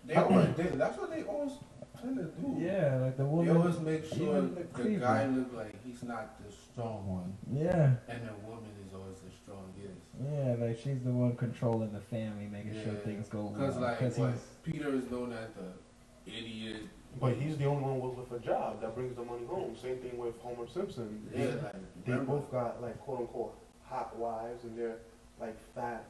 Speaker 3: That's what they always tend to do.
Speaker 4: Yeah, like the
Speaker 3: They
Speaker 4: woman.
Speaker 3: always make sure
Speaker 4: even the
Speaker 3: the
Speaker 4: creepy.
Speaker 3: guy look like he's not the strong one,
Speaker 4: Yeah,
Speaker 3: and the woman is always the strongest.
Speaker 4: yeah, like she's the one controlling the family, making sure
Speaker 3: Yeah.
Speaker 4: things go well.
Speaker 3: Because like
Speaker 4: Because
Speaker 3: what
Speaker 4: he's
Speaker 3: Peter is known as the idiot.
Speaker 5: But he's the only one with a job that brings the money home. Same thing with Homer Simpson.
Speaker 3: Yeah,
Speaker 5: They,
Speaker 3: like
Speaker 5: they
Speaker 3: remember-
Speaker 5: both got like quote unquote hot wives, and they're like fat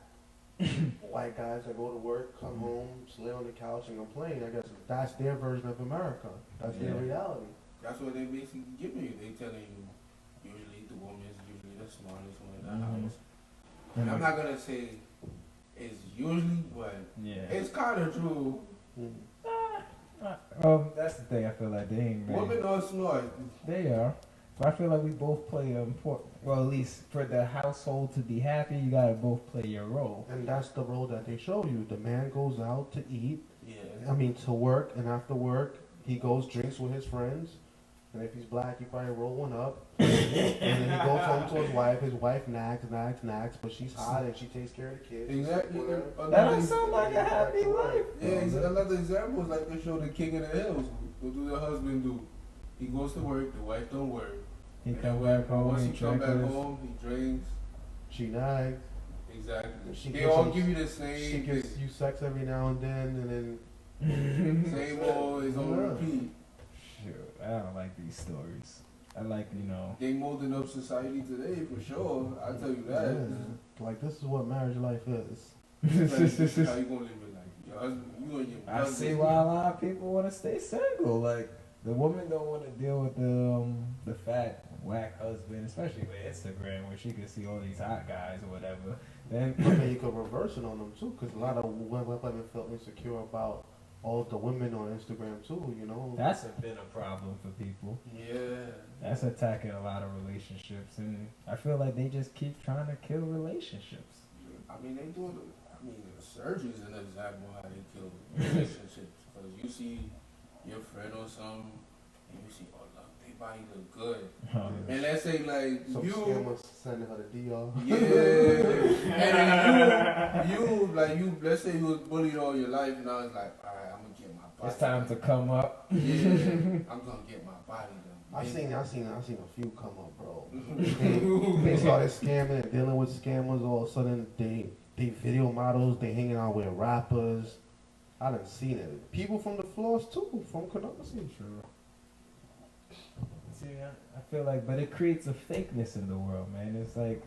Speaker 5: white guys that go to work, come home, lay on the couch, and complain. I guess that's their version of America. That's their
Speaker 3: Yeah.
Speaker 5: reality.
Speaker 3: That's what they basically giving you. They telling you woman's usually the smartest one in the
Speaker 4: Mhm.
Speaker 3: house. And I'm not gonna say it's usually, but
Speaker 4: Yeah.
Speaker 3: it's kind of true.
Speaker 4: That's the thing. I feel like they ain't ready.
Speaker 3: Women are smart.
Speaker 4: They are. But I feel like we both play an important. Well, at least for the household to be happy, you gotta both play your role.
Speaker 5: And that's the role that they show you. The man goes out to eat,
Speaker 3: Yeah.
Speaker 5: I mean to work, and after work, he goes drinks with his friends. And if he's black, he probably roll one up. And then he goes home to his wife. His wife nags, but she's hot and she takes care of the kids.
Speaker 3: Exactly.
Speaker 4: That don't sound like a happy life.
Speaker 3: Yeah, another example is like they show the King of the Hills. What do the husband do? He goes to work, the wife don't work.
Speaker 4: He
Speaker 3: And
Speaker 4: come back home,
Speaker 3: once
Speaker 4: he
Speaker 3: he come back
Speaker 4: drinks.
Speaker 3: home, he drinks.
Speaker 5: She nags.
Speaker 3: Exactly.
Speaker 5: She
Speaker 3: They
Speaker 5: gives
Speaker 3: all
Speaker 5: him-
Speaker 3: give you the
Speaker 5: She
Speaker 3: same
Speaker 5: gives
Speaker 3: thing.
Speaker 5: you sex every now and then,
Speaker 3: Same old is on
Speaker 5: Yeah.
Speaker 3: repeat.
Speaker 4: Shoot, I don't like these stories. I like,
Speaker 3: They molding up society today for sure. I tell you that.
Speaker 5: yeah, like this is what marriage life is.
Speaker 3: This is how you gonna live your life. Your husband, you and your
Speaker 4: I
Speaker 3: husband.
Speaker 4: see why a lot of people want to stay single. Like the woman don't want to deal with the fat whack husband, especially with Instagram, where she can see all these hot guys or whatever. Then
Speaker 5: I mean, you could reverse it on them too, because a lot of women felt insecure about all the women on Instagram too. You know.
Speaker 4: that's been a problem for people.
Speaker 3: Yeah.
Speaker 4: That's attacking a lot of relationships, and I feel like they just keep trying to kill relationships.
Speaker 3: I mean, they do it. I mean, the surgery's an example how they kill relationships. Because you see your friend or something, and you see, oh, look, they body look good. And let's say, like,
Speaker 5: Some
Speaker 3: you.
Speaker 5: scammers sending her the DR.
Speaker 3: Yeah. And then you, let's say you was bullied all your life, and now it's like, all right, I'm going to get my body.
Speaker 4: It's time to come up.
Speaker 3: Yeah. I'm going to get my body done.
Speaker 5: I seen a few come up, bro. They started scamming and dealing with scammers. All of a sudden, they video models. They hanging out with rappers. I done seen it. People from the floors too, from Canarsie.
Speaker 4: True. See, I feel like, but it creates a fakeness in the world, man. It's like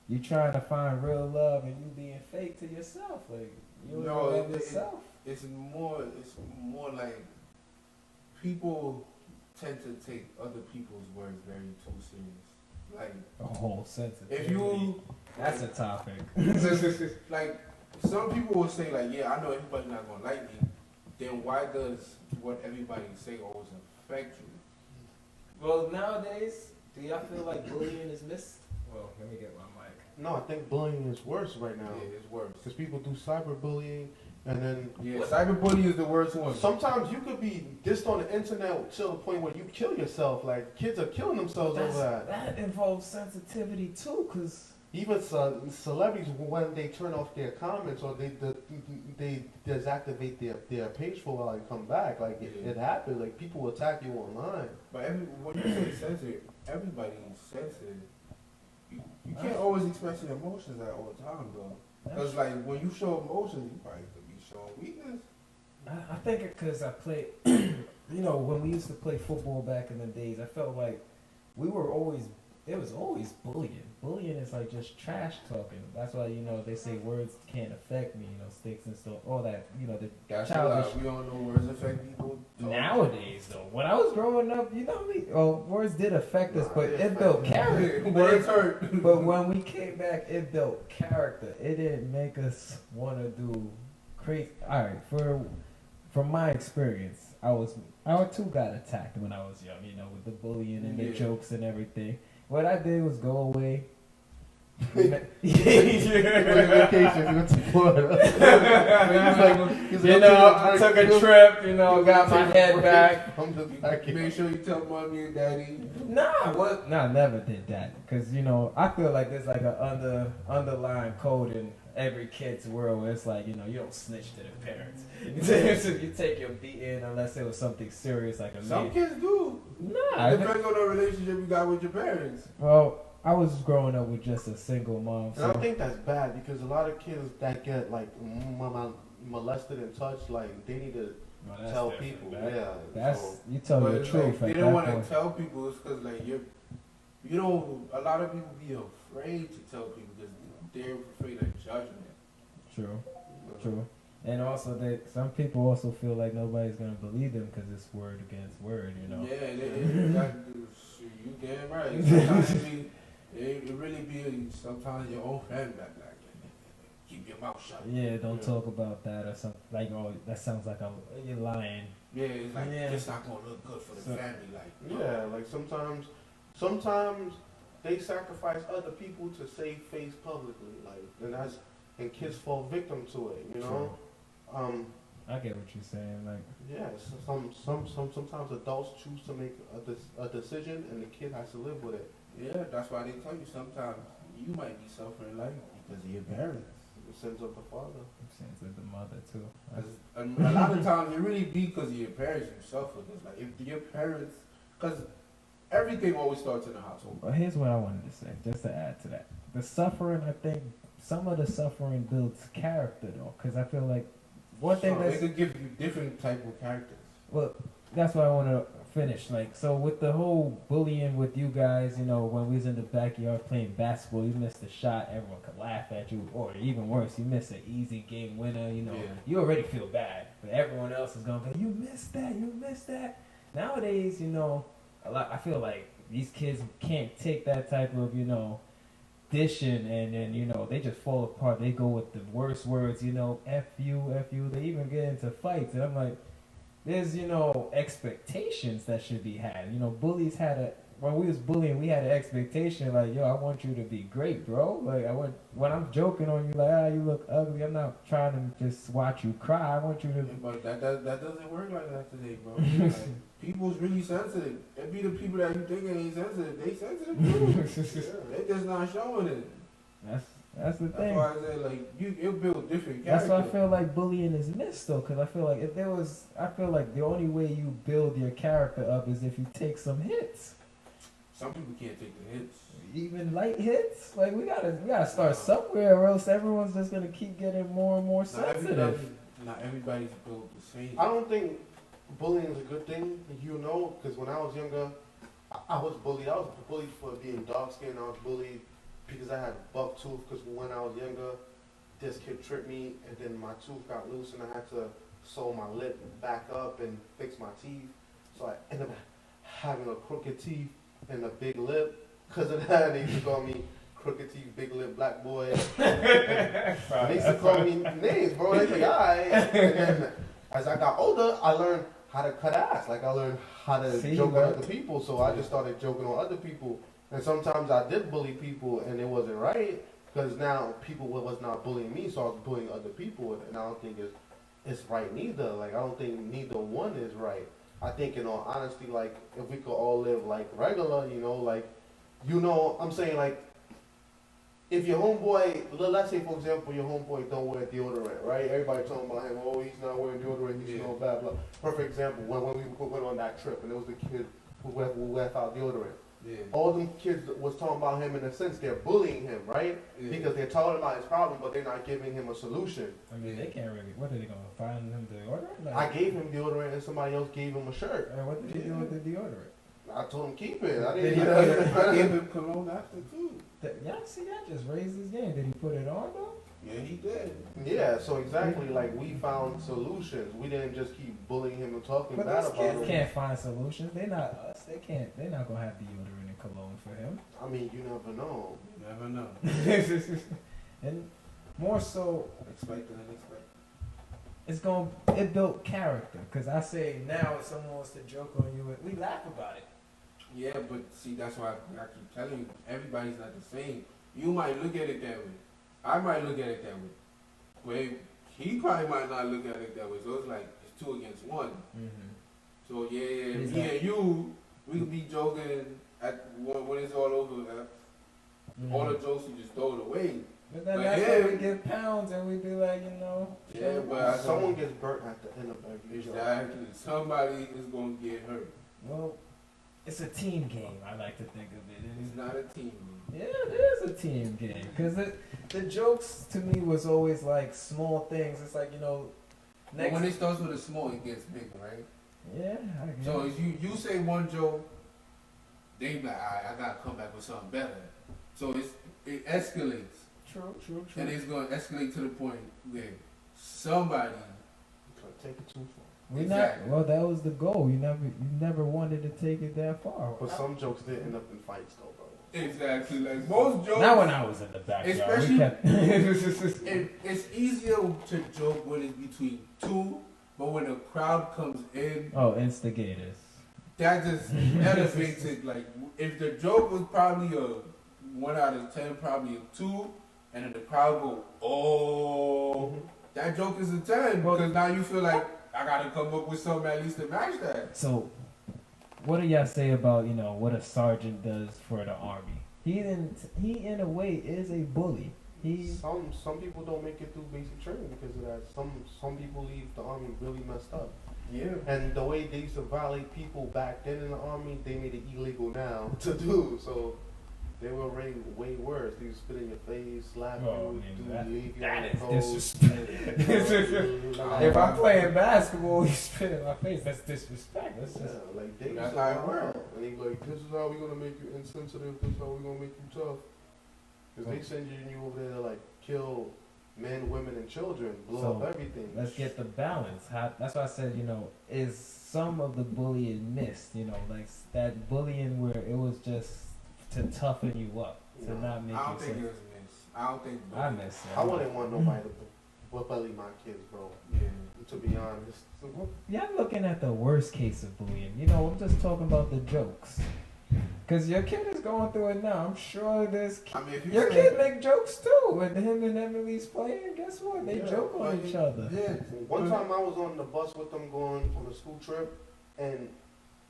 Speaker 4: you trying to find real love and you being fake to yourself. Like you don't love yourself.
Speaker 3: It's more like people tend to take other people's words very too serious. Like
Speaker 4: A whole sensitivity.
Speaker 3: if you
Speaker 4: That's a topic.
Speaker 3: like some people will say like, yeah, I know everybody's not gonna like me. Then why does what everybody say always affect you?
Speaker 4: Well, nowadays, do y'all feel like bullying is Well, let me get my mic.
Speaker 5: No, I think bullying is worse right now.
Speaker 3: Yeah, it's worse.
Speaker 5: Because people do cyberbullying, and then
Speaker 3: Yeah, cyberbullying is the worst one.
Speaker 5: sometimes you could be dissed on the internet to the point where you kill yourself. Like kids are killing themselves over that.
Speaker 4: That involves sensitivity too, cause
Speaker 5: Even celebrities, when they turn off their comments or they deactivate their page for a while and come back, like it happens. Like people attack you online.
Speaker 3: But when you say sensitive, everybody's sensitive. You can't always express your emotions at all time, though. Because like when you show emotions, you probably could be showing weakness.
Speaker 4: I think it because I played, when we used to play football back in the days, I felt like there was always bullying. Bullying is like just trash talking. That's why, they say words can't affect me, sticks and stuff, all that, the
Speaker 3: That's
Speaker 4: childish.
Speaker 3: we all know words affect people.
Speaker 4: Nowadays, though, when I was growing up, words did affect us, but it built character.
Speaker 3: Words hurt.
Speaker 4: But when we came back, it built character. It didn't make us want to do crazy. All right, from my experience, I too got attacked when I was young, with the bullying and the jokes and everything. What I did was go away.
Speaker 5: Vacation, he went to Florida.
Speaker 4: I took a trip, got my head back.
Speaker 3: Make sure you tell mommy and daddy.
Speaker 4: Nah, never did that. Because, I feel like there's like an underlying code in every kid's world where it's like, you don't snitch to their parents. You take your beating unless it was something serious like a
Speaker 3: Some kids do.
Speaker 4: Nah.
Speaker 3: It depends on the relationship you got with your parents.
Speaker 4: Well, I was growing up with just a single mom.
Speaker 5: And I think that's bad because a lot of kids that get like molested and touched, like they need to tell people.
Speaker 4: Man.
Speaker 5: Yeah,
Speaker 4: That's you tell the truth.
Speaker 3: They don't want to tell people. It's because like you don't. A lot of people be afraid to tell people because they're afraid of judgment.
Speaker 4: True. And also, some people also feel like nobody's gonna believe them because it's word against word, you know.
Speaker 3: Yeah, you damn right. Sometimes it really be sometimes your own family back like keep your mouth shut.
Speaker 4: Yeah, don't talk about that or something. Like, oh, that sounds like you're lying.
Speaker 3: Yeah, it's like
Speaker 4: Yeah.
Speaker 3: it's not gonna look good for the family. Like
Speaker 5: Yeah, like sometimes they sacrifice other people to save face publicly, like, and kids fall victim to it, you know.
Speaker 4: I get what you're saying. Like,
Speaker 5: Yes, sometimes adults choose to make a decision, and the kid has to live with it.
Speaker 3: yeah, that's why they tell you sometimes you might be suffering like because of your parents.
Speaker 5: The sins of the father.
Speaker 4: sense of the mother too.
Speaker 3: 'Cause a lot of times it really be because of your parents you suffer. Cause like if your parents, because everything always starts in the household.
Speaker 4: Well, here's what I wanted to say, just to add to that. The suffering, I think, some of the suffering builds character though, because I feel like one thing
Speaker 3: They
Speaker 4: that's
Speaker 3: could give you different type of characters.
Speaker 4: well, that's what I want to finish. Like, so with the whole bullying with you guys, you know, when we was in the backyard playing basketball, you missed a shot, everyone could laugh at you, or even worse, you missed an easy game winner. You know,
Speaker 3: Yeah.
Speaker 4: you already feel bad, but everyone else is gonna be, you missed that, you missed that. Nowadays, you know, I feel like these kids can't take that type of, you know, dishing and then, you know, they just fall apart. They go with the worst words, you know, F you, F you. They even get into fights. And I'm like, there's, you know, expectations that should be had. You know, bullies when we was bullying, we had an expectation like, yo, I want you to be great, bro. Like, when I'm joking on you, like, you look ugly. I'm not trying to just watch you cry. I want you to.
Speaker 3: But that doesn't work like that today, bro. Like, people's really sensitive. It be the people that you think ain't sensitive. They sensitive too. They just not showing it.
Speaker 4: That's the thing.
Speaker 3: That's why I said like it'll build different
Speaker 4: That's
Speaker 3: characters.
Speaker 4: why I feel like bullying is missed though, because I feel like I feel like the only way you build your character up is if you take some hits.
Speaker 3: Some people can't take the hits.
Speaker 4: Even light hits. Like we gotta start somewhere, or else everyone's just gonna keep getting more and more sensitive.
Speaker 3: Not everybody's built the same.
Speaker 5: I don't think bullying is a good thing, you know, because when I was younger, I was bullied. I was bullied for being dark skinned. I was bullied because I had buck tooth, because when I was younger, this kid tripped me, and then my tooth got loose, and I had to sew my lip back up and fix my teeth. So I ended up having a crooked teeth and a big lip. Because of that, they used to call me crooked teeth, big lip, black boy. They used to call me names, bro. They like, alright. And then as I got older, I learned how to cut ass. Like, I learned how to joke on other people. So I just started joking on other people. And sometimes I did bully people, and it wasn't right. Because now people was not bullying me, so I was bullying other people. And I don't think it's right neither. Like, I don't think neither one is right. I think, in all honesty, like, if we could all live like regular, you know, like, you know, I'm saying, like, if your homeboy, let's say, for example, your homeboy don't wear deodorant, right? Everybody talking about him, oh, he's not wearing deodorant, he's no blah, blah. Perfect example, when we went on that trip, and there was the kid who left out deodorant.
Speaker 3: Yeah.
Speaker 5: All them kids was talking about him in a sense, they're bullying him, right?
Speaker 3: Yeah.
Speaker 5: Because they're talking about his problem, but they're not giving him a solution.
Speaker 4: I mean, they can't really. What are they gonna find him deodorant? Like,
Speaker 5: I gave him deodorant, and somebody else gave him a shirt.
Speaker 4: And what did you do with the deodorant?
Speaker 5: I told him keep it. I
Speaker 3: Did
Speaker 5: didn't.
Speaker 3: I gave him cologne after too.
Speaker 4: Y'all see that just raised his game. Did he put it on though?
Speaker 3: Yeah, he did.
Speaker 5: Yeah, so exactly, like, we found solutions. We didn't just keep bullying him and talking
Speaker 4: But
Speaker 5: bad
Speaker 4: those
Speaker 5: about
Speaker 4: kids
Speaker 5: him.
Speaker 4: can't find solutions. They're not us. They can't. They're not gonna have deodorant and cologne for him.
Speaker 5: I mean, you never know.
Speaker 3: You never know.
Speaker 4: And more so,
Speaker 3: Expect the unexpected.
Speaker 4: it built character. Cause I say now, if someone wants to joke on you, we laugh about it.
Speaker 3: Yeah, but see, that's why I keep telling you, everybody's not the same. You might look at it that way. I might look at it that way. But he probably might not look at it that way. So it's like, it's 2 against 1. So yeah, me and you, we could be joking when it's all over. All the jokes, you just throw it away.
Speaker 4: But then
Speaker 3: But
Speaker 4: that's
Speaker 3: yeah.
Speaker 4: when we get pounds and we be like, you know.
Speaker 3: Yeah, but
Speaker 5: Someone gets burnt at the end of every joke.
Speaker 3: exactly. Somebody is going to get hurt.
Speaker 4: Well, it's a team game. I like to think of it.
Speaker 3: It's not a team.
Speaker 4: Yeah, it is a team game. Because the jokes to me was always like small things. It's like, you know,
Speaker 3: But when it starts with a small, it gets bigger, right?
Speaker 4: Yeah, I guess.
Speaker 3: So if you say one joke, they be like, alright, I gotta come back with something better. So it escalates.
Speaker 4: True.
Speaker 3: And it's gonna escalate to the point where somebody.
Speaker 5: Take it too far.
Speaker 4: We
Speaker 3: Exactly.
Speaker 4: not well. That was the goal. You never wanted to take it that far.
Speaker 5: But some jokes did end up in fights, though, bro.
Speaker 3: Exactly. Like most jokes.
Speaker 4: Not when I was in the backyard.
Speaker 3: Especially-
Speaker 4: We kept
Speaker 3: It's easier to joke when it's between two, but when a crowd comes in,
Speaker 4: oh, instigators.
Speaker 3: that just elevates it. Like if the joke was probably a 1 out of 10, probably a 2, and then the crowd go, oh, that joke is a 10 because now you feel like I gotta come up with something at least to match that.
Speaker 4: So, what do y'all say about what a sergeant does for the army? He in a way is a bully.
Speaker 5: Some people don't make it through basic training because of that. Some people leave the army really messed up.
Speaker 3: Yeah.
Speaker 5: And the way they used to violate people back then in the army, they made it illegal now to do. So they were already way worse. They used to spit in your face, slap you, leave you on the coast.
Speaker 4: If I'm playing basketball, you spit in my face. That's disrespect. That's just
Speaker 5: like they
Speaker 3: That's
Speaker 5: used
Speaker 3: how
Speaker 5: to
Speaker 3: it works.
Speaker 5: and they like, this is how we're gonna make you insensitive. This is how we're gonna make you tough. Because they send you over there to like kill men, women, and children, blow up everything.
Speaker 4: Let's get the balance. That's why I said, is some of the bullying missed? Like that bullying where it was just to toughen you up, to not make
Speaker 3: I
Speaker 4: you
Speaker 3: don't think
Speaker 4: say.
Speaker 3: it was missed. I don't think.
Speaker 4: I miss it.
Speaker 5: I wouldn't want nobody to bully my kids, bro.
Speaker 3: Yeah.
Speaker 5: To be honest.
Speaker 4: Yeah, I'm looking at the worst case of bullying. I'm just talking about the jokes. Cause your kid is going through it now. I'm sure there's.
Speaker 3: I mean, if you
Speaker 4: Your
Speaker 3: say-
Speaker 4: kid make jokes too. When him and Emily's playing, guess what? They joke on each other.
Speaker 3: Yeah.
Speaker 5: One time I was on the bus with them going on a school trip, and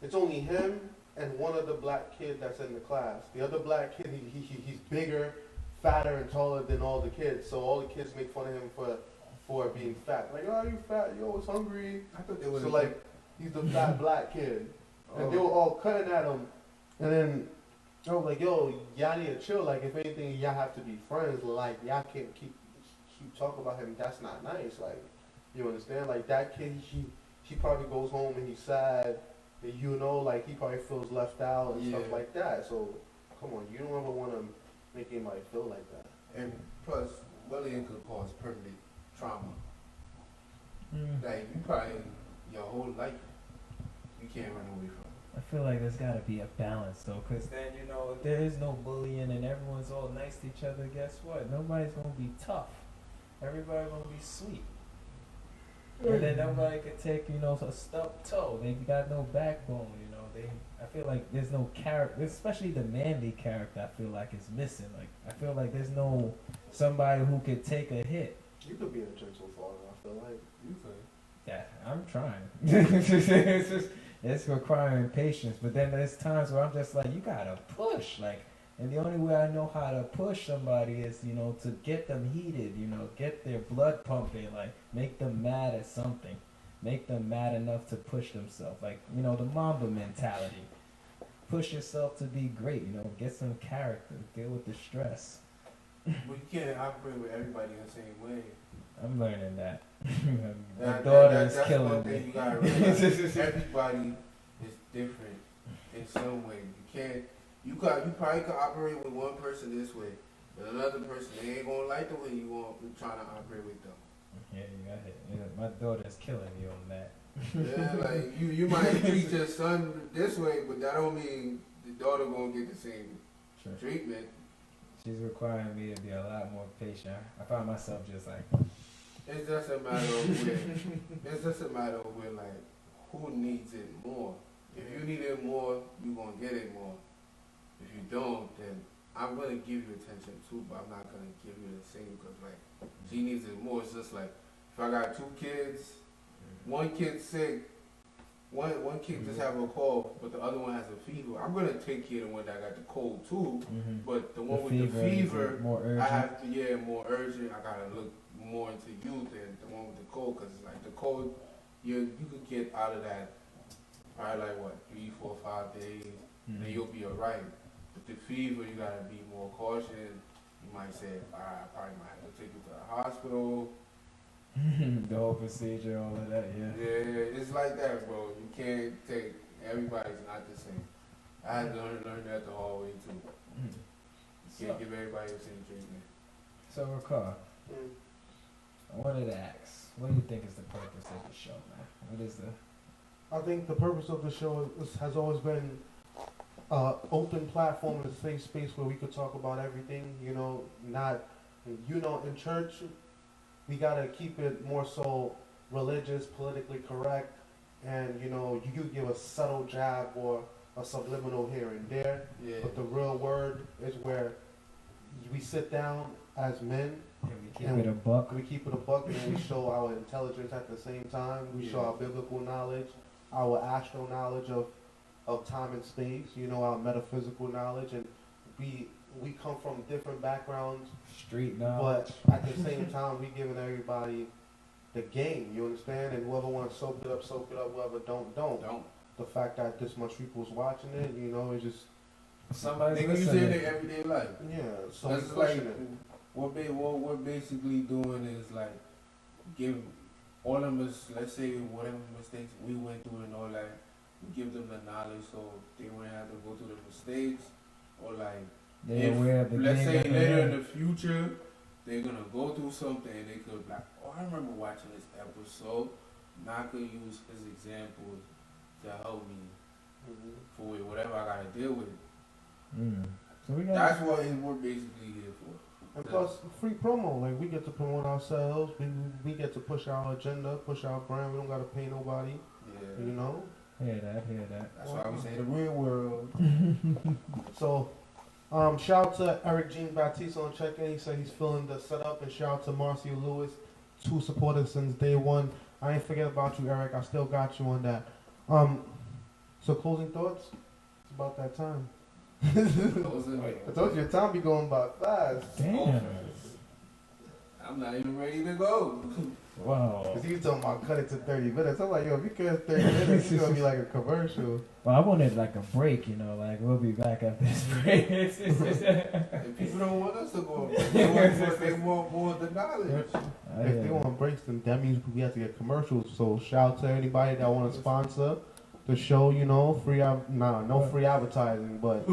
Speaker 5: it's only him and one other black kid that's in the class. The other black kid, he's bigger, fatter, and taller than all the kids. So all the kids make fun of him for being fat. Like, oh, you fat? Yo, it's hungry.
Speaker 3: I thought they would.
Speaker 5: So like, he's the fat black kid, and they were all cutting at him. And then I was like, yo, y'all need to chill. Like, if anything, y'all have to be friends. Like, y'all can't keep talk about him. That's not nice. Like, you understand? Like, that kid, he probably goes home and he's sad. And like, he probably feels left out and stuff like that. So, come on, you don't ever want to make anybody feel like that.
Speaker 3: And plus, bullying could cause permanent trauma. Like, you probably, your whole life, you can't run away from it.
Speaker 4: I feel like there's got to be a balance though, because then if there is no bullying and everyone's all nice to each other, guess what? Nobody's gonna be tough. Everybody's gonna be sweet. And then nobody could take a stubbed toe. They got no backbone. I feel like there's no character, especially the manly character. I feel like is missing. Like I feel like there's no somebody who could take a hit.
Speaker 5: You could be a gentle father, I feel like.
Speaker 3: You could.
Speaker 4: Yeah, I'm trying. It's requiring patience, but then there's times where I'm just like, you gotta push, and the only way I know how to push somebody is, to get them heated, get their blood pumping, make them mad at something, make them mad enough to push themselves, the Mamba mentality. Push yourself to be great, get some character, deal with the stress.
Speaker 3: But you can't operate with everybody the same way.
Speaker 4: I'm learning that. My
Speaker 3: That-
Speaker 4: daughter
Speaker 3: that-
Speaker 4: is
Speaker 3: that's
Speaker 4: killing
Speaker 3: one
Speaker 4: me.
Speaker 3: thing you gotta realize. Everybody is different in some way. You probably could operate with one person this way, but another person, they ain't gonna like the way you trying to operate with them.
Speaker 4: Yeah, you got it. Yeah, my daughter's killing me on that.
Speaker 3: Yeah, like you might treat your son this way, but that don't mean the daughter gonna get the same
Speaker 4: Sure.
Speaker 3: treatment.
Speaker 4: She's requiring me to be a lot more patient. I find myself just like,
Speaker 3: It's just a matter of where like who needs it more. If you need it more, you gonna get it more. If you don't, then I'm gonna give you attention too, but I'm not gonna give you the same because like she needs it more. It's just like if I got 2 kids, one kid's sick, one kid just have a cold, but the other one has a fever. I'm gonna take care of the one that got the cold too, but the one with the fever,
Speaker 4: more urgent.
Speaker 3: I have to more urgent. I gotta look more into you than the one with the cold, because like the cold, you could get out of that probably like what 3, 4, 5 days, then you'll be alright. But the fever, you gotta be more cautious. You might say, alright, I probably might have to take you to the hospital.
Speaker 4: The whole procedure, all of that, yeah.
Speaker 3: Yeah, it's like that, bro. You can't take, everybody's not the same. I had to learn that the hard way too. You can't give everybody the same treatment.
Speaker 4: So, Rickard, I wanted to ask, what do you think is the purpose of the show, man? What is the...
Speaker 5: I think the purpose of the show has always been open platform and a safe space where we could talk about everything, you know, not, you know, in church, we gotta keep it more so religious, politically correct, and, you know, you give a subtle jab or a subliminal here and there,
Speaker 3: Yeah.
Speaker 5: but the real word is where we sit down as men,
Speaker 4: Can we keep it a buck?
Speaker 5: we keep it a buck, and we show our intelligence at the same time. We show
Speaker 3: Yeah.
Speaker 5: our biblical knowledge, our astral knowledge of time and space, you know, our metaphysical knowledge, and we come from different backgrounds,
Speaker 4: Street knowledge.
Speaker 5: but at the same time, we giving everybody the game, you understand? And whoever wants to soak it up, whoever don't.
Speaker 3: Don't.
Speaker 5: The fact that this much people's watching it, you know, it's just,
Speaker 4: Somebody's
Speaker 3: They use it in
Speaker 4: listening.
Speaker 3: their everyday life.
Speaker 5: yeah, so
Speaker 3: That's
Speaker 5: it's
Speaker 3: like
Speaker 5: pushing it.
Speaker 3: what we're basically doing is like give all of us, let's say whatever mistakes we went through and all that, we give them the knowledge so they wouldn't have to go through the mistakes, or like
Speaker 4: They're
Speaker 3: if,
Speaker 4: aware of the
Speaker 3: let's
Speaker 4: game
Speaker 3: say
Speaker 4: that they're
Speaker 3: later
Speaker 4: in.
Speaker 3: in the future they're gonna go through something and they could be like, oh, I remember watching this episode. Now I could use his examples to help me for whatever I gotta deal with.
Speaker 4: So we got...
Speaker 3: That's what we're basically here for.
Speaker 5: And plus, free promo. Like, we get to promote ourselves. We get to push our agenda, push our brand. We don't got to pay nobody,
Speaker 3: Yeah.
Speaker 5: you know?
Speaker 4: Hear that.
Speaker 3: That's why we say the real world.
Speaker 5: So, shout out to Eric Jean Baptiste on check-in. He said he's feeling the setup. And shout out to Marcia Lewis, 2 supporters since day one. I ain't forget about you, Eric. I still got you on that. So closing thoughts? It's about that time. I told you, time be going by fast.
Speaker 4: Damn.
Speaker 3: I'm not even ready to go.
Speaker 4: Wow.
Speaker 5: Cause he was talking about cut it to 30 minutes. I'm like, yo, if you cut 30 minutes, it's gonna be like a commercial.
Speaker 4: Well, I wanted like a break, you know, like we'll be back after this break.
Speaker 3: If people don't want us to go, they want more of the knowledge.
Speaker 5: If they want breaks, then that means we have to get commercials. So shout out to anybody that want to sponsor the show. You know, no free advertising, but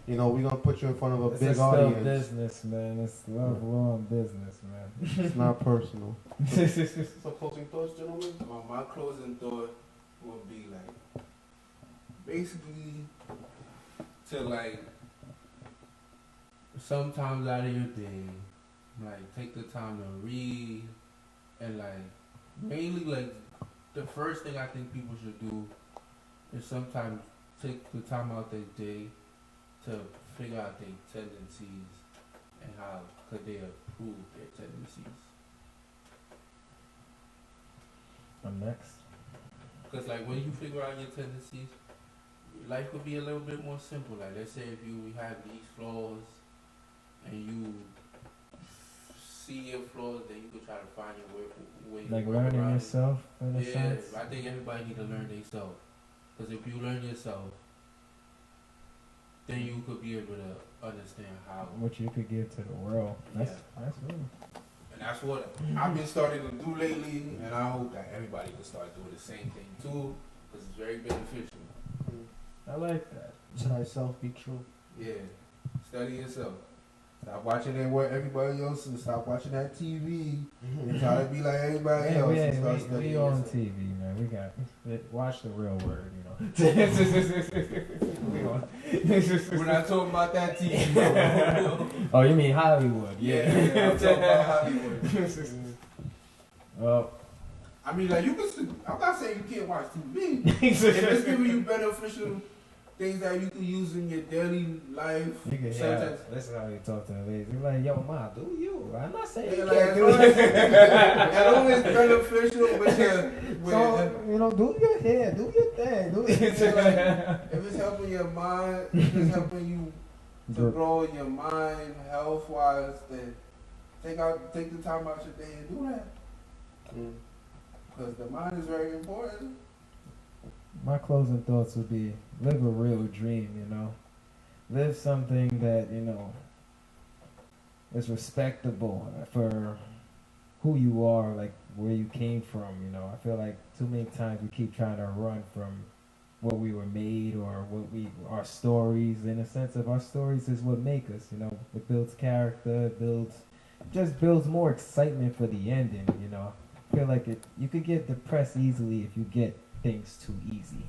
Speaker 5: you know, we're gonna put you in front of a
Speaker 4: It's
Speaker 5: big
Speaker 4: still
Speaker 5: audience.
Speaker 4: business, man. It's love business, man.
Speaker 5: It's not personal. So closing thoughts, gentlemen.
Speaker 3: My closing thought would be like, basically, to like, sometimes out of your day, like take the time to read, and like, mainly like, the first thing I think people should do is sometimes take the time out their day to figure out their tendencies and how could they improve their tendencies.
Speaker 4: I'm next.
Speaker 3: Because like when you figure out your tendencies, life could be a little bit more simple. Like let's say if you have these flaws and you see your flaws, then you could try to find your way
Speaker 4: Like
Speaker 3: to work
Speaker 4: learning
Speaker 3: around
Speaker 4: yourself in a
Speaker 3: it. Yeah,
Speaker 4: sense.
Speaker 3: I think everybody need to learn themselves. Because if you learn yourself, then you could be able to understand how.
Speaker 4: What you could give to the world. That's real.
Speaker 3: And that's what I've been starting to do lately, and I hope that everybody can start doing the same thing too, because it's very beneficial.
Speaker 4: I like that.
Speaker 5: To thyself be true.
Speaker 3: Yeah, study yourself. Stop watching what everybody else and stop watching that TV and try to be like everybody else and start studying
Speaker 4: we on
Speaker 3: yourself.
Speaker 4: TV, man. We got watch the real word, you know.
Speaker 3: We're not talking about that TV.
Speaker 4: Oh, you mean Hollywood?
Speaker 3: Yeah, I'm talking about Hollywood.
Speaker 4: Well,
Speaker 3: I mean, like you can. I'm not saying you can't watch TV. If it's giving you beneficial things that you can use in your daily life,
Speaker 4: you can
Speaker 3: such
Speaker 4: yeah,
Speaker 3: as
Speaker 4: this is how you talk to the ladies. You're like, yo, ma, do you? I'm not saying
Speaker 3: yeah,
Speaker 4: you
Speaker 3: like,
Speaker 4: can't
Speaker 3: as
Speaker 4: do
Speaker 3: long as
Speaker 4: it.
Speaker 3: as long as it's beneficial, but
Speaker 4: So, you know, do your hair, do your thing, do it.
Speaker 3: if it's helping your mind, if it's helping you to grow in your mind, health wise, then take the time out your day and do that. Because the mind is very important.
Speaker 4: My closing thoughts would be live a real dream, you know. Live something that, you know, is respectable for who you are, like where you came from, you know. I feel like too many times we keep trying to run from what we were made or our stories. In a sense of our stories is what make us, you know. It builds character, it builds just builds more excitement for the ending. You know, I feel like you could get depressed easily if you get things too easy.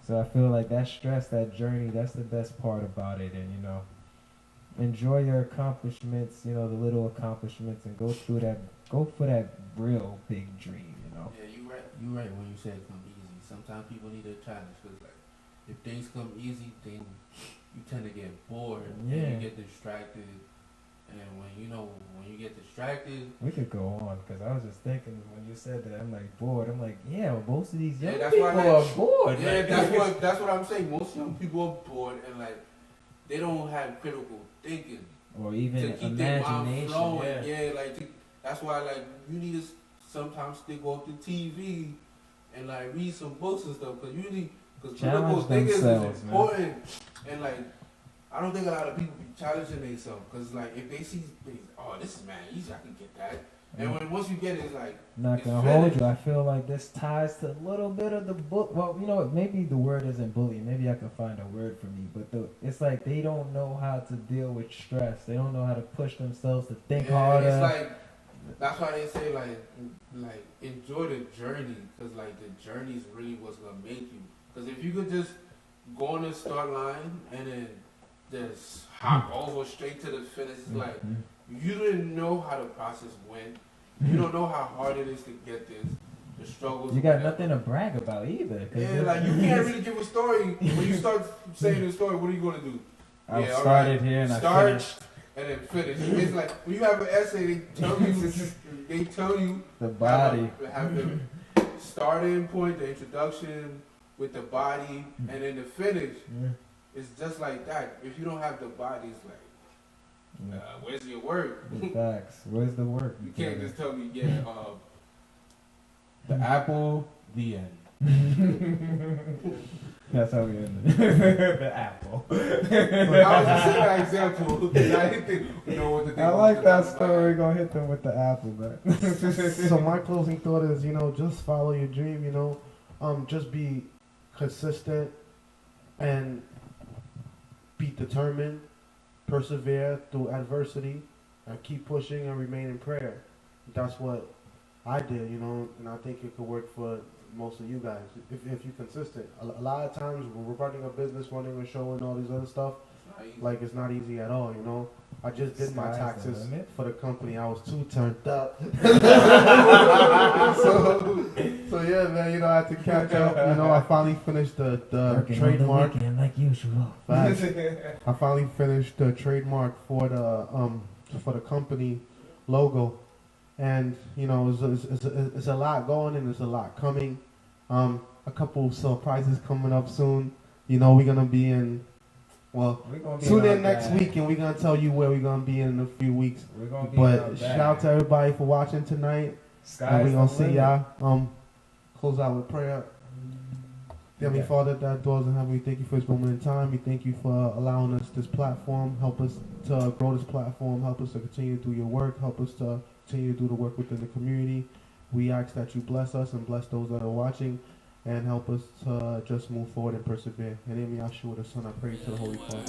Speaker 4: So I feel like that stress, that journey, that's the best part about it. And you know, enjoy your accomplishments. You know, the little accomplishments, and go through that. Go for that real big dream. You know.
Speaker 3: Yeah, you right. You right when you said it come easy. Sometimes people need a challenge because like if things come easy, then you tend to get bored.
Speaker 4: Yeah.
Speaker 3: And you get distracted. And when you get distracted,
Speaker 4: We could go on because I was just thinking when you said that I'm like bored. I'm like, yeah, well, most of these young
Speaker 3: Yeah, that's
Speaker 4: people
Speaker 3: why,
Speaker 4: are
Speaker 3: like,
Speaker 4: bored.
Speaker 3: yeah,
Speaker 4: like-
Speaker 3: that's what I'm saying. Most young people are bored and like they don't have critical thinking
Speaker 4: or
Speaker 3: to
Speaker 4: even
Speaker 3: keep their mind
Speaker 4: imagination.
Speaker 3: flowing.
Speaker 4: Yeah.
Speaker 3: Yeah, like that's why like you need to sometimes stick off the TV and like read some books and stuff because critical
Speaker 4: Challenge
Speaker 3: thinking is
Speaker 4: themselves, man.
Speaker 3: important. And like I don't think a lot of people be challenging themselves because like if they see things, oh this is man easy, I can get that. And when once you get it, it's like
Speaker 4: Not
Speaker 3: it's
Speaker 4: gonna
Speaker 3: finished.
Speaker 4: hold you. I feel like this ties to a little bit of the book. Well, you know what? Maybe the word isn't bullying. Maybe I can find a word for me. But it's like they don't know how to deal with stress. They don't know how to push themselves to think harder.
Speaker 3: It's like that's why they say like enjoy the journey because like the journey is really what's gonna make you. Because if you could just go on the start line and then just hop over straight to the finish, it's like you didn't know how the process went. You don't know how hard it is to get this. The struggles.
Speaker 4: You got
Speaker 3: whatever.
Speaker 4: nothing to brag about either. 'Cause
Speaker 3: Yeah, like you can't really give a story. When you start saying the story, what are you gonna do?
Speaker 4: I
Speaker 3: Yeah, all
Speaker 4: started
Speaker 3: right.
Speaker 4: here and I
Speaker 3: Start
Speaker 4: finished
Speaker 3: and then finish. It's like when you have an essay, they tell you
Speaker 4: the body.
Speaker 3: have the starting point, the introduction with the body, and then the finish.
Speaker 4: Yeah.
Speaker 3: It's just like that. If you don't have the body, it's like, where's your work?
Speaker 4: The facts. Where's the work?
Speaker 3: You can't just tell me, yeah,
Speaker 5: The apple, the end.
Speaker 4: That's how we end it. The apple.
Speaker 3: I was just saying that example. I didn't think, what to think.
Speaker 4: I like that story. Gonna hit them with the apple, man.
Speaker 5: So my closing thought is, just follow your dream, just be consistent and be determined, persevere through adversity, and keep pushing and remain in prayer. That's what I did, and I think it could work for most of you guys if you're consistent. A lot of times when we're running a business, running a show, and all these other stuff, like it's not easy at all, I just did my
Speaker 4: Sky's the
Speaker 5: taxes
Speaker 4: limit.
Speaker 5: for the company. I was too turned up. so yeah, man, I had to catch up. I finally finished the
Speaker 4: Working
Speaker 5: trademark.
Speaker 4: on the weekend like usual.
Speaker 5: Facts. I finally finished the trademark for the company logo, and it's a lot going and there's a lot coming. A couple surprises coming up soon. We're gonna be in. Well, tune in next week and we're going to tell you where we're going to be in a few weeks.
Speaker 4: We're gonna be
Speaker 5: But shout out to everybody for watching tonight. And we're going to see y'all. Close out with prayer. Heavenly Father, that doors in heaven, we thank you for this moment in time. We thank you for allowing us this platform. Help us to grow this platform. Help us to continue to do your work. Help us to continue to do the work within the community. We ask that you bless us and bless those that are watching. And help us to just move forward and persevere. And in Yahshua the Son, I pray to the Holy Father.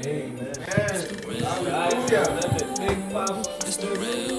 Speaker 5: Amen.
Speaker 3: Amen. Hallelujah.
Speaker 2: It's the real